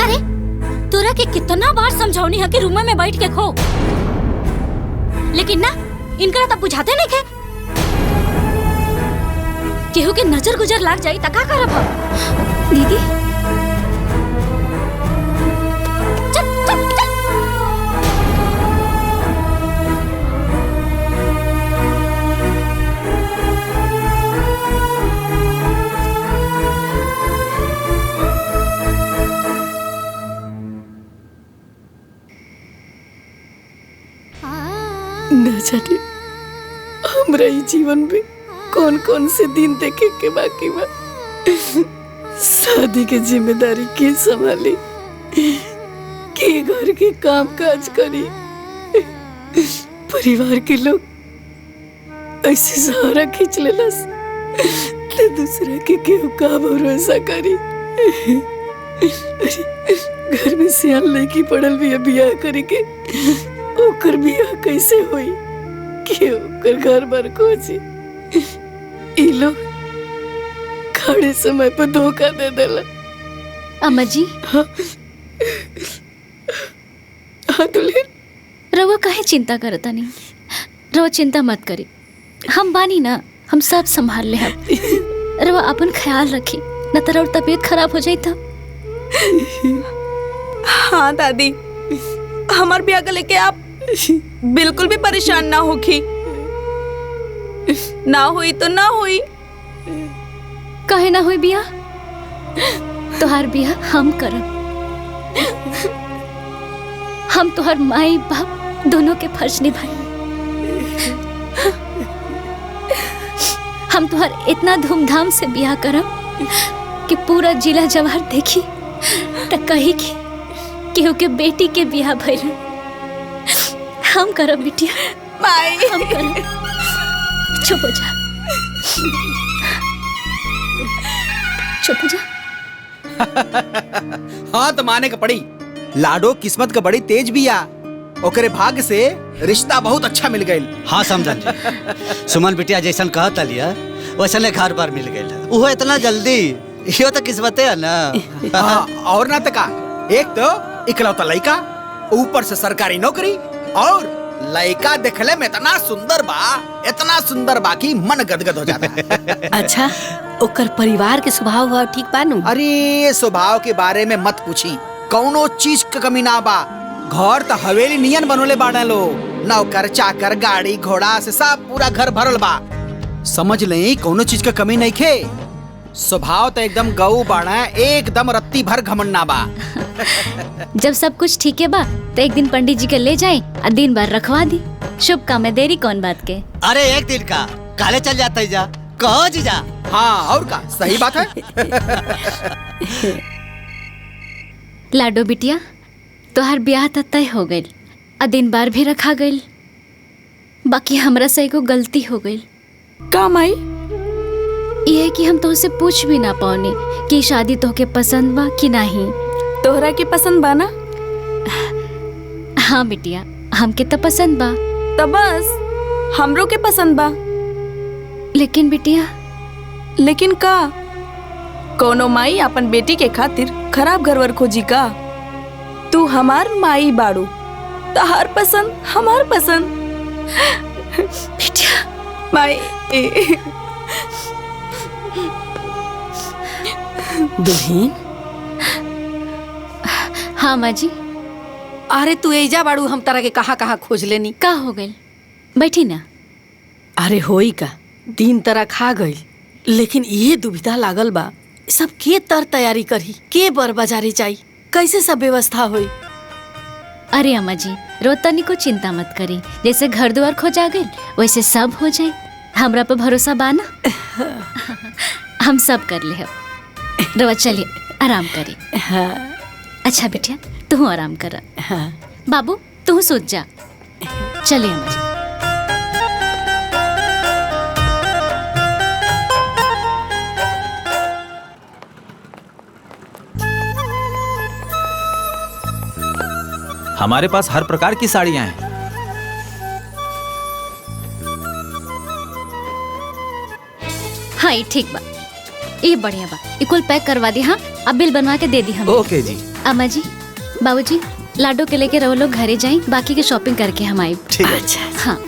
अरे तोरा के कितना बार समझावनी है कि रूम में बैठ के खो, लेकिन ना इनकरा तब बुझाते नहीं थे। केहू के नजर गुजर लाग जाई त का करब हम? दीदी चल चल चल। न जाने हमरा ई जीवन में कौन कौन से दिन देखे के बाकी बा। शादी के जिम्मेदारी के संभाली, के घर के काम काज करी, परिवार के लोग ऐसे सहारा खींच लेलस न दूसरा के केहू का भरोसा करी। अरे घर में सियान लड़की पड़ल भी बियाह करे के, ओकर बियाह कैसे होई कि ओकर घर भर खोजी। ई लोग खड़े समय पर धोखा दे देला। अम्मा जी। हाँ दुल्हन, रवा काहे चिंता करता नहीं? रवा चिंता मत करी, हम बानी ना, हम सब संभाल ले। हम रवा अपन ख्याल रखी, न तो रवा तबीयत खराब हो जाई था। हाँ दादी, हमार ब्याह के लेके आप बिल्कुल भी परेशान ना होखी। ना हुई तो ना हुई। काहे ना हुई बिया? तोहार बिया हम करब। हम तोहार माई बाप दोनों के फर्ज निभाई। हम तोहार इतना धूमधाम से बिया करब कि पूरा जिला जवार देखी त कही कि केहू के बेटी के बिया भइल। हम करब बिटिया, माई हम करब। चुप हो जा, चुप हो जा। हाँ तो माने का पड़ी। लाडो किस्मत का बड़ी तेज बिया, ओकरे भाग्य से रिश्ता बहुत अच्छा मिल गई। हाँ समझन जी, सुमन बिटिया जैसन कहता लिया वैसने घर पर मिल गई। वो इतना जल्दी, यो तो किस्मते है ना। हाँ, और ना तका, एक तो इकलौता लड़का, ऊपर से सरकारी नौकरी, और लड़का देखले में इतना सुंदर बा कि मन गदगद हो जाता है। अच्छा, ओकर परिवार के स्वभाव हुआ ठीक बानू? अरे स्वभाव के बारे में मत पूछी, कौनो चीज का कमी ना बा। घर तो हवेली नियन बनोले बाड़े लो, नौकर चाकर गाड़ी घोड़ा से सब पूरा घर भरल बा। समझ ले कौनो चीज का कमी नहीं खे। स्वभाव तो एकदम गऊ बाड़ा, एकदम रत्ती भर घमंडा बा। जब सब कुछ ठीक है बा तो एक दिन पंडित जी के ले जाए और दिन भर रखवा दी। शुभ काम में देरी कौन बात के? अरे एक दिन का काले चल जाता जा, कहो जीजा। हाँ और का, सही बात है। लाडो बिटिया, तोहार ब्याह त तय हो गई और दिन बार भी रखा गई। बाकी हमरा से एगो गलती हो गई। का माई? ये कि हम तोहसे पूछ भी ना पाओनी कि शादी तोहके पसंद बा कि नहीं। तोहरा के पसंद बा ना? हाँ बिटिया, हमके तो पसंद बा। तो बस हमरो के पसंद बा। लेकिन बिटिया। लेकिन का? कोनो माई अपन बेटी के खातिर खराब घरवर खोजी का? तू हमार माई बाड़ू, तहार पसंद हमार पसंद। बिटिया माई। दुल्हन। हाँ माँ जी। अरे तू एजा बाड़ू, हम तरह के कहाँ खोज लेनी। का हो गई? बैठी ना। अरे होई का, दिन तरह खा गई, लेकिन ये दुविधा लागल बा, सब के तर तैयारी करी, के बर बाजारी चाहिए, कैसे सब व्यवस्था हुई। अरे अम्मा जी, रोतनी को चिंता मत करी, जैसे घर द्वार खोजा गई वैसे सब हो जाए। हमरा पे भरोसा बाना। हम सब कर ले। रवा चलिए आराम करी। हाँ। अच्छा बेटिया, तू आराम कर। हाँ। बाबू तू सोच जा। चलिए अम्मा जी। हमारे पास हर प्रकार की साड़ियाँ हैं। हाँ ये ठीक बा, ये बढ़िया बा। ये कुल पैक करवा दी। हाँ अब बिल बनवा के दे दी हम। ओके जी। अम्मा जी बाबूजी लाडो के लेके रहो लोग घरे जाएं, बाकी की शॉपिंग करके हम आए। ठीक है। अच्छा हाँ।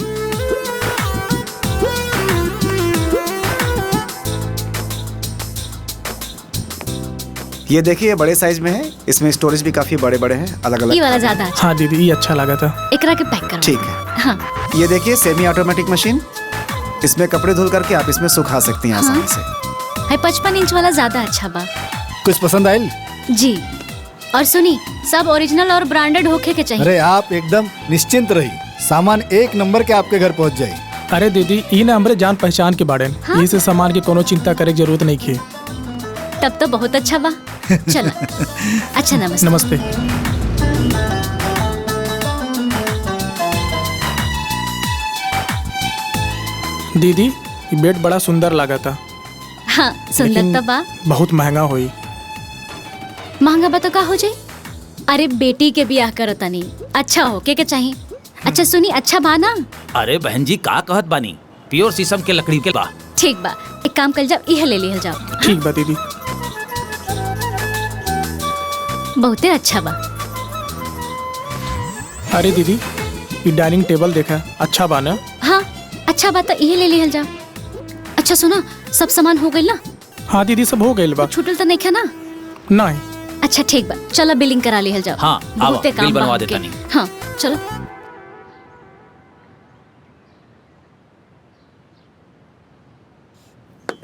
ये देखिए बड़े साइज में है, इसमें स्टोरेज भी काफी बड़े बड़े हैं, अलग अलग। ये वाला ज्यादा अच्छा। हाँ दीदी ये अच्छा लगा था। एकरा के पैक करवा। ठीक है। हाँ ये देखिए सेमी ऑटोमेटिक मशीन, इसमें कपड़े धुल करके आप इसमें सुखा सकती हैं आसानी से। है 55 इंच वाला ज्यादा अच्छा बा। कुछ पसंद आयल? जी और सुनी सब ओरिजिनल और ब्रांडेड होके के चाहिए। अरे आप एकदम निश्चिंत रही, सामान एक नंबर के आपके घर पहुंच जाये। अरे दीदी ई ना हमरे जान पहचान के बारे में। हाँ? इसे सामान की कोनो चिंता करे की जरूरत नहीं की। तब तो बहुत अच्छा बा। चला अच्छा नमस्ते। नमस्ते। दीदी ये बेड बड़ा सुंदर लगा था। हाँ सुंदर तो बा। बहुत महंगा हुई। महंगा बा तो का हो जाए? अरे बेटी के ब्याह करो तनी, अच्छा होके के चाहिए। अच्छा सुनी अच्छा बा ना? अरे बहन जी का कहत बानी, प्योर शीशम के लकड़ी के बा। ठीक बा, एक काम कर जाओ यह ले लिहल जाओ। ठीक बा दीदी। बहुते अच्छा बा। अरे दीदी ये डाइनिंग टेबल देखा अच्छा बा ना? हाँ अच्छा बा तो यह ले लिहल जाओ। अच्छा सुना सब सामान हो गई ना? हाँ दीदी सब हो गई बा। छूटल तो नहीं है ना? नहीं। अच्छा ठीक बा, चलो बिलिंग करा लिहल जाओ। हाँ बहुते काम बिल बनवा बा देता हमके। नहीं। हाँ चलो।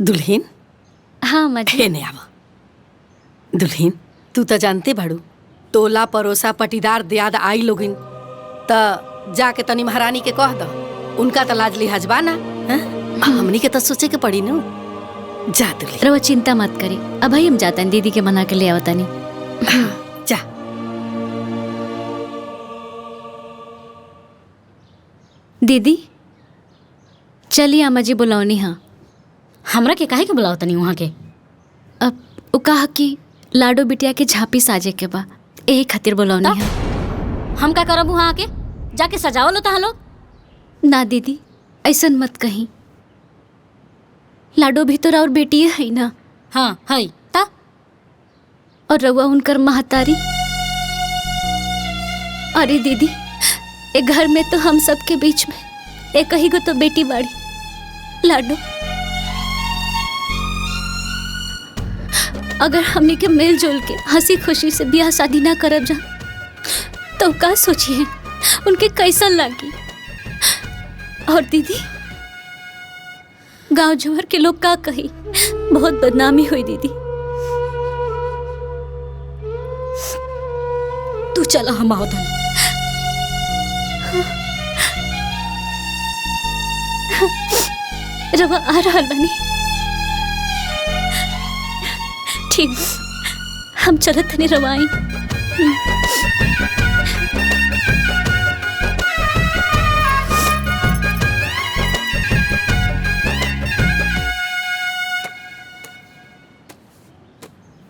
दुल्हीन हाँ मजे ने आवा। दुल्हीन तू तो जानते बाड़ू, टोला परोसा पटीदार दियाद आई लोगिन त जाके तनी महारानी के कह दो, उनका तो लाज लिहाज बा ना। हमनी के तो सोचे के पड़ी न। जा दुल्हीन। रवा चिंता मत करी, अब भाई हम जाते हैं, दीदी के मना के ले आवता नहीं। जा। दीदी चलिए अम्मा जी बुलाओनी। हाँ हमरा के काहे के बुलाओ तनी वहाँ के? अब वो कहा कि लाडो बिटिया के झांपी साजे के बा, यही खातिर बुलाओनी है। हम का करब वहाँ के? जाके सजाओ लो तहा लोग। ना दीदी ऐसन मत कहीं, लाडो भी तो और बेटी है ना। हाँ है ता। और रउआ उनकर महतारी। अरे दीदी एक घर में तो हम सब के बीच में एक ही गो तो बेटी बाड़ी लाडो। अगर हमने के मिलजुल के हंसी खुशी से ब्याह शादी ना करब जा तो का सोचिए उनके कैसा लगी। और दीदी गांव जवर के लोग का कही, बहुत बदनामी हुई दीदी। तू चला हम आओ तनी। रवा आ रहा बनी। ठीक हम चलत नहीं रवाई।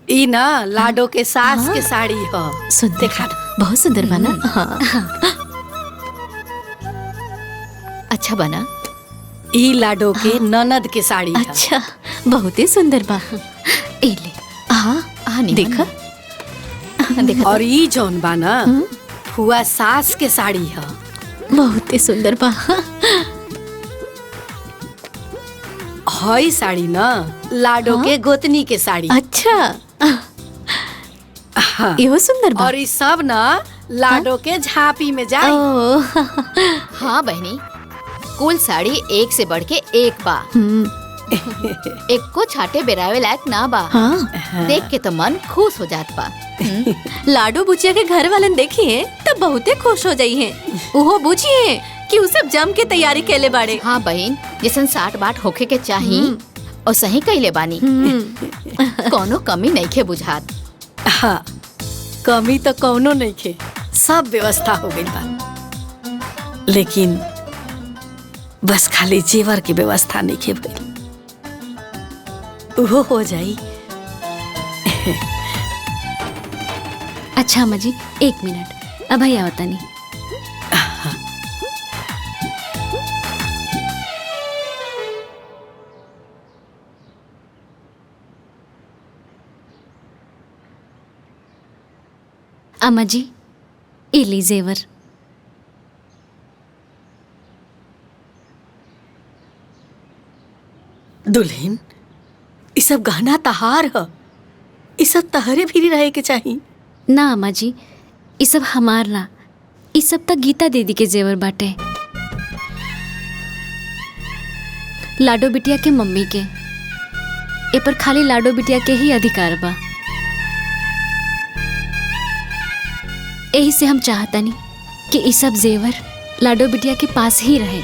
ई ना लाडो के सास के साड़ी ह। सुंदर देखा बहुत सुंदर बना। हाँ। अच्छा बना। ई लाडो के ननद के साड़ी ह। अच्छा बहुत ही सुंदर बा। ए ले हाँ देखा देखा। और ई जौन बा ना फुआ सास के साड़ी ह। बहुत ही सुंदर बा। हई साड़ी ना लाडो के गोतनी के साड़ी। अच्छा हाँ। इहो सुंदर बा। और ई सब ना लाडो के झांपी में जाई। हाँ बहनी कुल साड़ी एक से बढ़ के एक बा। एक को छाटे बेरावे लायक ना बा। हाँ। देख के तो मन खुश हो जात बा। लाडो बुचिया के घर वालन देखिए तब बहुते खुश हो जाई हैं। उहो बुझिए कि उ सब जम के तैयारी कैले बाड़े। हाँ बहन जैसन 60 बाट होखे के चाही और सही कैले बानी। कोनो कमी नहीं खे बुझात। हाँ कमी तो कौनो नहीं खे, सब व्यवस्था हो गई बा। लेकिन बस खाली जेवर की व्यवस्था नहीं के भइल। वो हो जाई। अच्छा अम्मा जी, 1 मिनट, अब भैया होता नहीं। अम्मा जी, ये ली जेवर। दुल्हन, ये सब गहना तहार ह, ये सब तहरे भी रहे के चाहिए। ना अम्मा जी, ये सब हमार ना, ये सब तक गीता दीदी के जेवर बाटे। लाडो बिटिया के मम्मी के, ए पर खाली लाडो बिटिया के ही अधिकार बा। यही से हम चाहतनी कि ये सब जेवर लाडो बिटिया के पास ही रहे,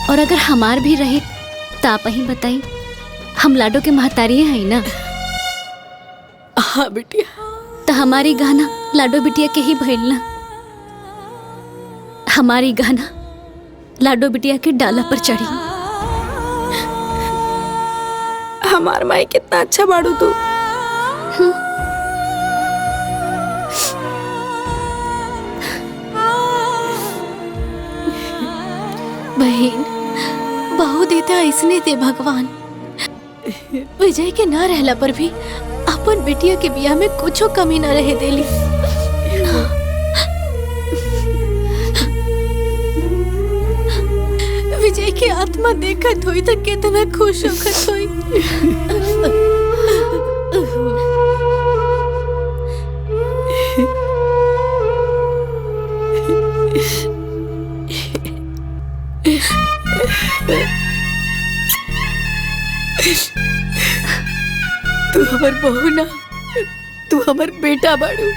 और अगर हमार भी रहे तो आप ही बताई, हम लाडो के महतारी हैं ना। हाँ बिटिया। तो हमारी गहना लाडो बिटिया के ही भइल ना। हमारी गहना लाडो बिटिया के डाला पर चढ़ी। हमार माई कितना अच्छा बाड़ू तू। बहन, बहु देता इसने दे भगवान। विजय के ना रहला पर भी अपन बेटिया के बियाह में कुछो कमी न रहे देली। विजय की आत्मा देखत हुई तो कितना खुश होकर हुई। तू हमार बहू ना, तू हमार बेटा बाड़ू।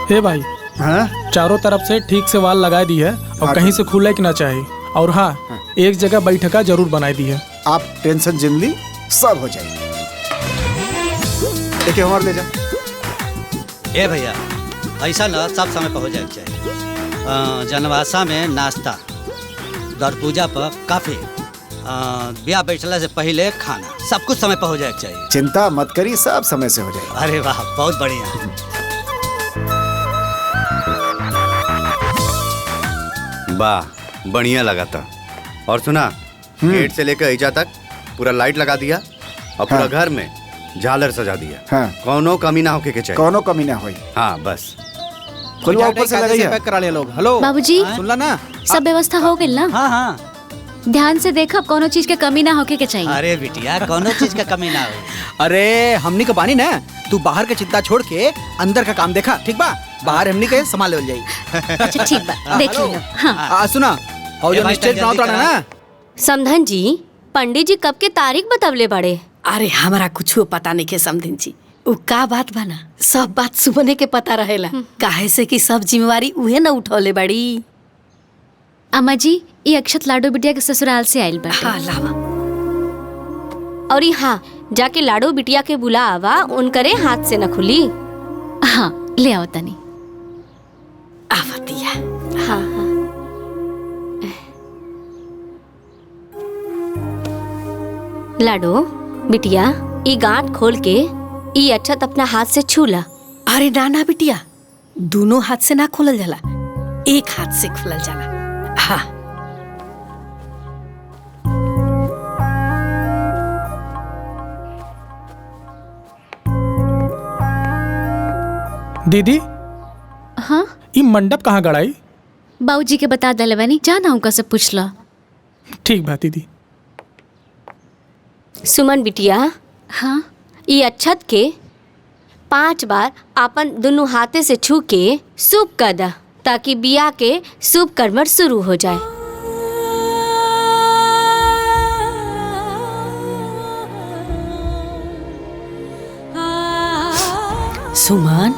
हे भाई, हाँ? चारों तरफ से ठीक से वाल लगा दी है और कहीं से खुले कि ना चाहिए। और हाँ, एक जगह बैठका जरूर बनाई दी है। आप टेंशन जिन ली, सब हो जाएगी। देखिए हमारे ले जा। ए भैया, ऐसा ना सब समय पर हो जाए चाहिए। जनवासा में नाश्ता, दर पूजा पर काफी, ब्याह बैठला से पहले खाना, सब कुछ समय पर हो जाए चाहिए। चिंता मत करी, सब समय से हो जाएगा। अरे वाह, बहुत बढ़िया। वाह, बढ़िया लगा था। और सुना, गेट से लेकर ऐजा तक पूरा लाइट लगा दिया और पूरा घर में झालर सजा दिया। हाँ। कौनो कमी ना होके के चाहिए। कौनो कमी ना होई। हाँ बस। खुलवा ऊपर से लगाइए। पैक करा ले लोग। हेलो बाबूजी, सुन ला ना, सब व्यवस्था हो गई ना? हाँ हाँ। ध्यान से देखब, कोनो चीज के कमी ना होके के चाहिए। अरे बिटिया, कोनो चीज का कमी ना हो। अरे हमनी का बानी ना, तू बाहर के चिंता छोड़ के अंदर का काम देखा, ठीक बा? बाहर हमनी के संभाल ले जाई। अच्छा ठीक बा, देख लियो। हाँ। सुना, और जो निश्चय चुनाव था ना, समधन जी, पंडित जी कब के तारीख बतवले बड़े? अरे हमारा कुछ पता नहीं के समधिन जी। उ का बात बना, सब बात सुबह के पता रहेला। काहे से कि सब जिम्मेवारी उहे न उठौले बड़ी। अम्मा जी, ये अक्षत लाडो बिटिया के ससुराल से आइल बाटे। हाँ लावा। और हाँ, जाके लाडो बिटिया के बुला आवा, उनकरे हाथ से न खुली। हाँ, ले आओ तनी। आवतिया। हाँ हाँ। लाडो बिटिया, ई गांठ खोल के ई अक्षत अपना हाथ से छूला। अरे नाना बिटिया, दोनों हाथ से ना खोलल जाला, एक हाथ से खोलल जाला। हाँ। दीदी, हाँ, ये मंडप कहाँ गड़ाई? बाबूजी के बता दले बानी, जाना उनका से पूछ लो। ठीक बात दीदी। सुमन बिटिया, हाँ, ये अक्षत के 5 बार अपन दोनों हाथे से छू के शुभ कर दा, ताकि बिया के शुभ कर्म शुरू हो जाए। सुमन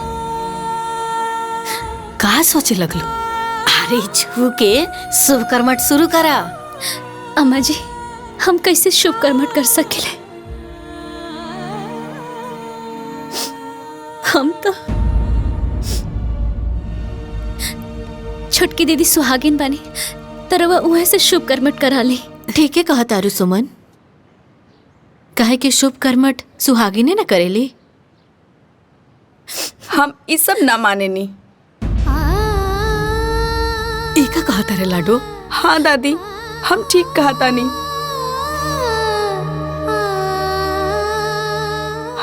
का सोचे लगलो? अरे छू के शुभ कर्मठ शुरू करा। अम्मा जी हम कैसे शुभ कर्मठ कर सकेले? हम तो छोटकी दीदी सुहागिन बनी तरवा उहे से शुभ कर्मठ करा ली। ठीक है कहा तारू सुमन, कहे कि शुभ कर्मठ सुहागिने न करेली। हम ये सब ना माने नी। एका कहा तारे लाडो? हाँ दादी, हम ठीक कहा तानी।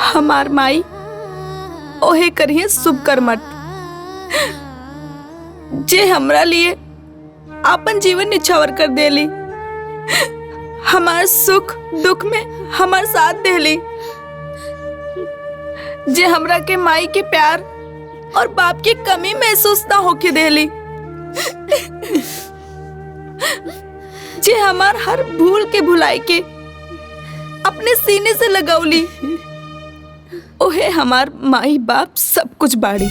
हमार माई ओहे करिए शुभ कर्मठ जे हमरा लिए अपन जीवन निछावर कर देली, हमार सुख दुख में हमार साथ देली, जे हमरा के माई के प्यार और बाप की कमी महसूस ना होके देली, जे हमार हर भूल के भुलाई के अपने सीने से लगौली। ओहे हमार माई बाप सब कुछ बाड़ी।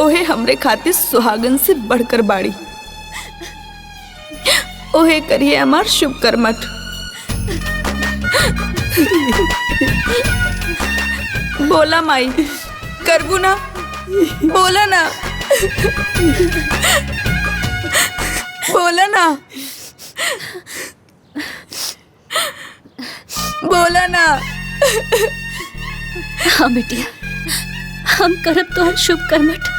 ओहे हमरे खातिर सुहागन से बढ़कर बाड़ी। ओहे करिए हमार शुभ कर्मठ। बोला माई, करबू ना? बोला ना, बोला ना, बोला ना। हाँ बेटिया, हम करब तोहर शुभ कर्मठ,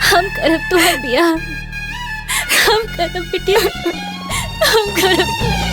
हम करब तोहर बियाह, हम करब बेटिया, हम करब।